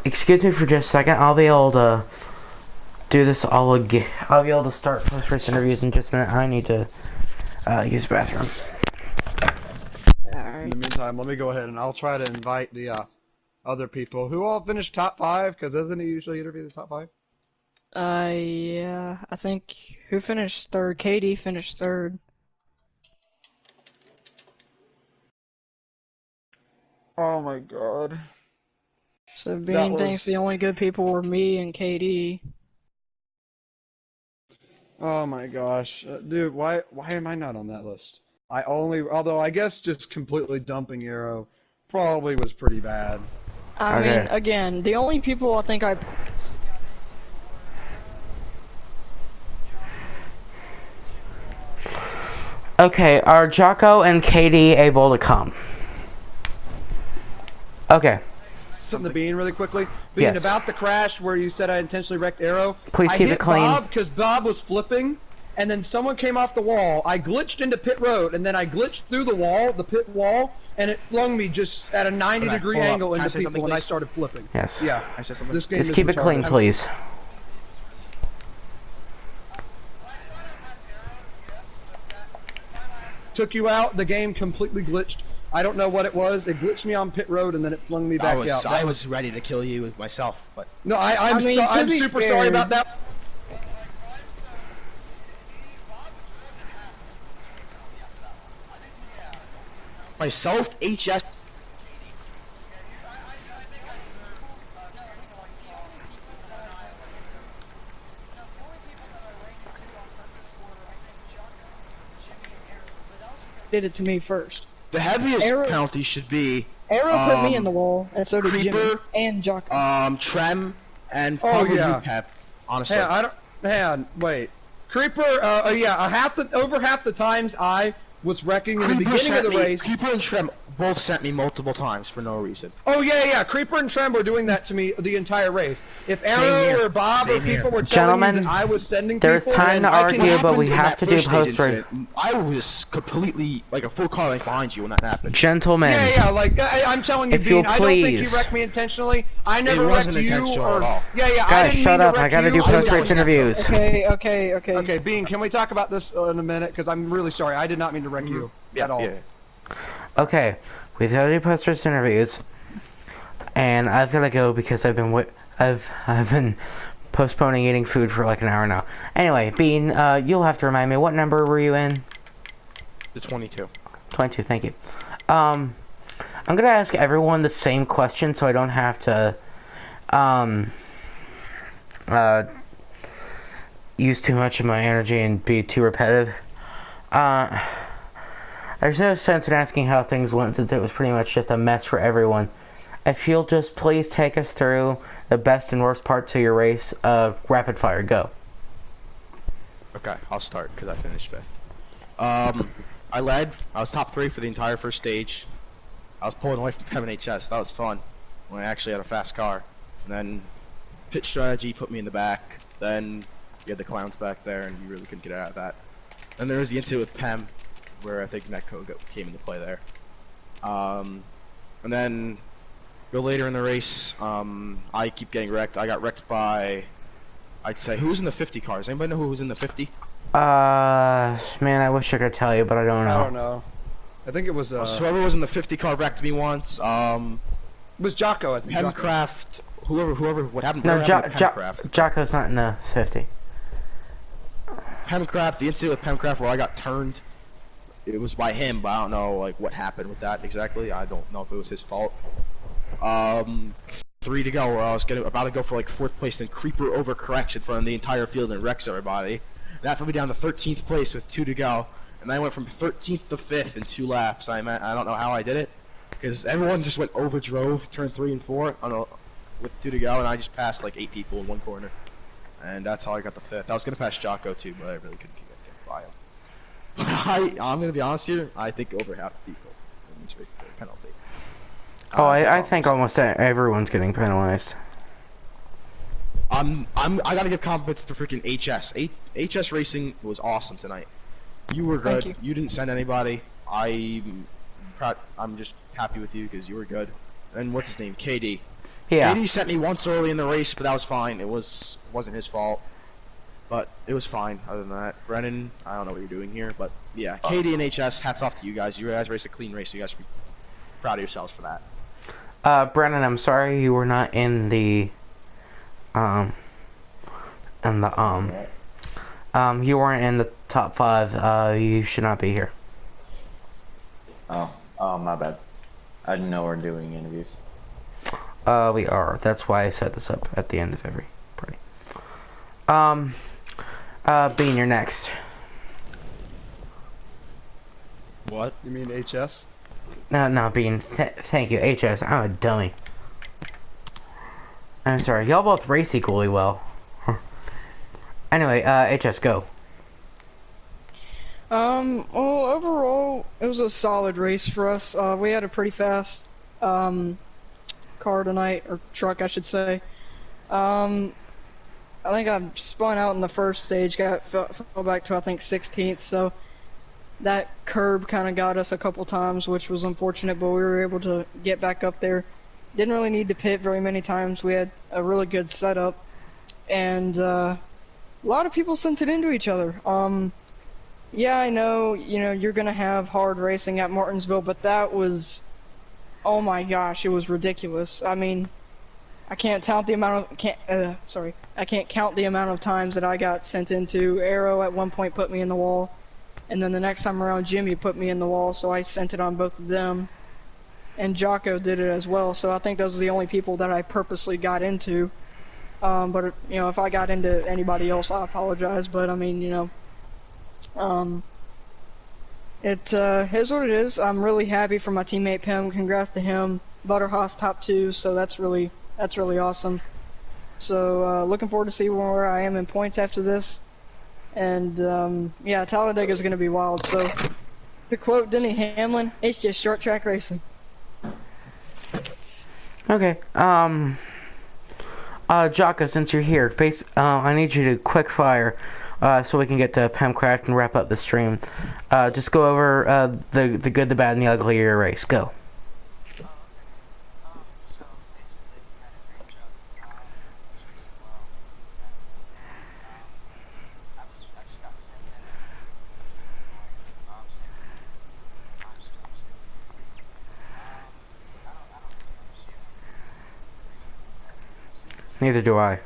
Excuse me for just a second. I'll be able to do this all again. I'll be able to start post-race interviews in just a minute. I need to, use the bathroom. Alright. In the meantime, let me go ahead and I'll try to invite the, other people who all finished top 5, because doesn't he usually interview the top 5? Yeah, I think, who finished third? KD finished third. Oh my god. So Bean thinks the only good people were me and KD. Oh my gosh. Dude, why am I not on that list? Although I guess just completely dumping Arrow probably was pretty bad. I mean, again, the only people I think I... Okay, are Jocko and Katie able to come? Okay. something to Bean really quickly. Bean, Yes. about the crash where you said I intentionally wrecked Arrow. Please I keep hit it clean. Bob because Bob was flipping, and then someone came off the wall. I glitched into pit road, and then I glitched through the wall, the pit wall, and it flung me just at a 90-degree hold up. angle Can I into say people something, when I please? started flipping. Yes. Yeah. I said something. This game Just is keep it clean, retarded. please. Took you out. The game completely glitched. I don't know what it was. It glitched me on pit road, and then it flung me back out. I was ready to kill you myself, but No, I'm mean, to I'm be super fair- sorry about that. myself, HS. Did it to me first. The heaviest Arrow- penalty should be Arrow put me in the wall, and so did Jimmy Creeper, and Jocko. Trem, and Oh, probably yeah. you, Pep. Honestly, Hey, I don't. Hang on, wait. Creeper. Yeah. Over half the times I was wrecking in the beginning of the race. Creeper and Trem both sent me multiple times for no reason. Oh yeah. Creeper and Trem were doing that to me the entire race. If Same Arrow here. or Bob or Same here. people were telling Gentlemen, you that I was sending there's people, time to I can- argue, What but we happened in have that to do first stage post-race. incident, I was completely like a full car length behind you when that happened. Gentlemen, Yeah. Like I'm telling you, If you'll Bean, I don't think you please. wrecked me intentionally. I never It wrecked wasn't you. intentional Or, at all. Yeah. I guys, didn't shut mean up. to I wreck gotta you. do I think post-race that was interviews. Okay. Okay, Bean, can we talk about this in a minute? Because I'm really sorry. I did not mean to wreck you at all. Yeah. Okay, we've got to do post-race interviews, and I've got to go because I've been postponing eating food for like an hour now. Anyway, Bean, you'll have to remind me, what number were you in? The 22. 22, thank you. I'm gonna ask everyone the same question so I don't have to use too much of my energy and be too repetitive. There's no sense in asking how things went since it was pretty much just a mess for everyone. If you'll just please take us through the best and worst parts of your race, rapid fire, go. Okay, I'll start because I finished 5th. I led. I was top 3 for the entire first stage. I was pulling away from Pem and HS. That was fun when I actually had a fast car. And then pit strategy put me in the back. Then you had the clowns back there, and you really couldn't get out of that. Then there was the incident with Pem, where I think Netco came into play there. And then go later in the race. I keep getting wrecked. I got wrecked by, I'd say, who was in the 50 cars? Anybody know who was in the 50? Man, I wish I could tell you, but I don't know. I don't know. I think it was So whoever was in the 50 car wrecked me once. it was Jocko. I think. Jocko. Hemcraft, whoever, what happened? No, whatever happened to Hemcraft? Jocko's not in the 50. Hemcraft, the incident with Hemcraft where I got turned, it was by him, but I don't know like what happened with that exactly. I don't know if it was his fault. 3 to go, where I was about to go for like 4th place, then Creeper overcorrects in front of the entire field and wrecks everybody. That put me down to 13th place with 2 to go, and I went from 13th to 5th in 2 laps. I don't know how I did it, because everyone just went overdrove, turn 3 and 4 with 2 to go, and I just passed like 8 people in one corner, and that's how I got the 5th. I was gonna pass Jocko too, but I really couldn't get by him. I'm gonna be honest here. I think over half the people in this race for a penalty. Oh, I That's think all. almost everyone's getting penalized. I gotta give compliments to freaking HS. HS Racing was awesome tonight. You were good. Thank You didn't send anybody. I'm just happy with you because you were good. And what's his name? KD. Yeah. KD sent me once early in the race, but that was fine. It wasn't his fault. But it was fine. Other than that, Brennan, I don't know what you're doing here, but yeah, KD and HS, hats off to you guys. You guys raced a clean race. You guys should be proud of yourselves for that. Brennan, I'm sorry you were not in the, you weren't in the top 5. You should not be here. Oh, my bad. I didn't know we're doing interviews. We are. That's why I set this up at the end of every party. Bean, you're next. What? You mean HS? No, Bean. Thank you, HS. I'm a dummy. I'm sorry. Y'all both race equally well. Anyway, HS, go. Well, overall, it was a solid race for us. We had a pretty fast car car tonight, or truck, I should say. I think I spun out in the first stage, fell back to I think 16th, so that curb kind of got us a couple times, which was unfortunate, but we were able to get back up there. Didn't really need to pit very many times. We had a really good setup, and a lot of people sent it into each other. Yeah, I know, you're gonna have hard racing at Martinsville, but that was, oh my gosh, it was ridiculous. I mean, I can't count the amount of times that I got sent into. Arrow at one point put me in the wall, and then the next time around Jimmy put me in the wall, so I sent it on both of them. And Jocko did it as well, so I think those are the only people that I purposely got into. But if I got into anybody else, I apologize, but I mean, it is what it is. I'm really happy for my teammate Pim. Congrats to him. Butterhaas top 2, so that's really awesome. So looking forward to see where I am in points after this. And yeah, Talladega is going to be wild. So to quote Denny Hamlin, it's just short track racing. Okay. Jocko, since you're here, I need you to quick fire, so we can get to Pemcraft and wrap up the stream. Just go over the good, the bad, and the ugly of your race. Go. Neither do I.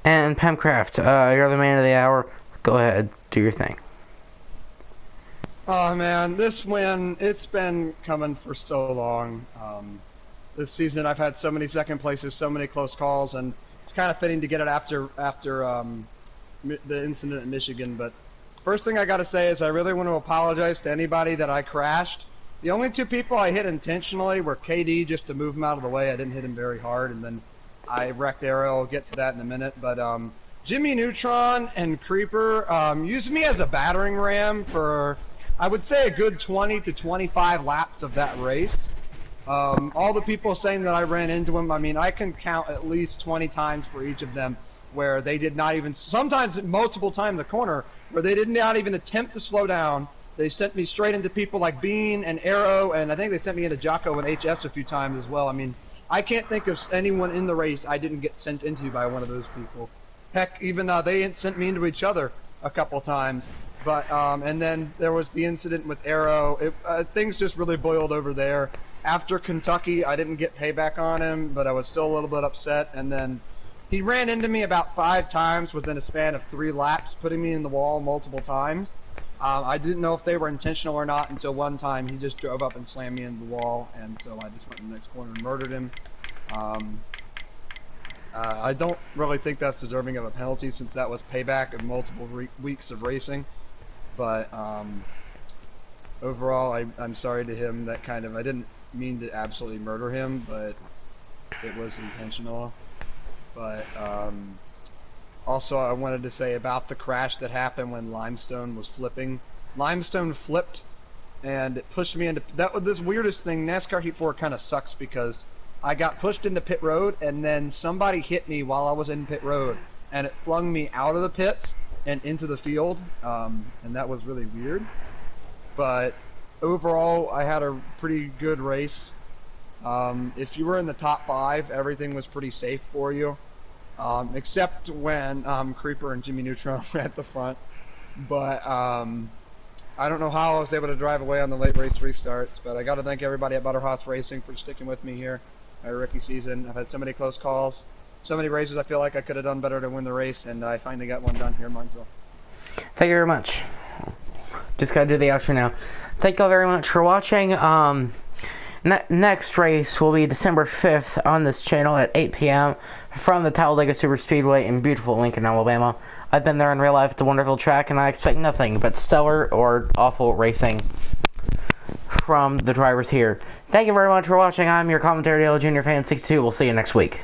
And Pemcraft, you're the man of the hour. Go ahead, do your thing. Oh man, this win, it's been coming for so long. This season I've had so many second places, so many close calls, and it's kind of fitting to get it after the incident in Michigan. But first thing I gotta say is I really want to apologize to anybody that I crashed. The only 2 people I hit intentionally were KD, just to move him out of the way. I didn't hit him very hard, and then I wrecked Arrow. I'll get to that in a minute. But Jimmy Neutron and Creeper used me as a battering ram for, I would say, a good 20 to 25 laps of that race. All the people saying that I ran into him, I mean, I can count at least 20 times for each of them where they did not even, sometimes multiple times in the corner, where they did not even attempt to slow down. They sent me straight into people like Bean and Arrow, and I think they sent me into Jocko and HS a few times as well. I mean, I can't think of anyone in the race I didn't get sent into by one of those people. Heck, even they sent me into each other a couple times. But and then there was the incident with Arrow. Things just really boiled over there. After Kentucky, I didn't get payback on him, but I was still a little bit upset. And then he ran into me about 5 times within a span of 3 laps, putting me in the wall multiple times. I didn't know if they were intentional or not until one time he just drove up and slammed me into the wall, and so I just went in the next corner and murdered him. I don't really think that's deserving of a penalty since that was payback of multiple weeks of racing. But overall, I'm sorry to him. That kind of, I didn't mean to absolutely murder him, but it was intentional. But also, I wanted to say about the crash that happened when Limestone was flipping. Limestone flipped, and it pushed me into... That was this weirdest thing. NASCAR Heat 4 kind of sucks because I got pushed into pit road, and then somebody hit me while I was in pit road, and it flung me out of the pits and into the field, and that was really weird. But overall, I had a pretty good race. If you were in the top 5, everything was pretty safe for you. Except when Creeper and Jimmy Neutron were at the front. But I don't know how I was able to drive away on the late race restarts, but I got to thank everybody at Butterhaas Racing for sticking with me here my rookie season. I've had so many close calls, so many races I feel like I could have done better to win the race, and I finally got one done here in Martinsville. Thank you very much. Just gotta do the outro now. Thank you all very much for watching. Next race will be December 5th on this channel at 8 p.m. from the Talladega Superspeedway in beautiful Lincoln, Alabama. I've been there in real life. It's a wonderful track, and I expect nothing but stellar or awful racing from the drivers here. Thank you very much for watching. I'm your commentary Junior Fan 62. We'll see you next week.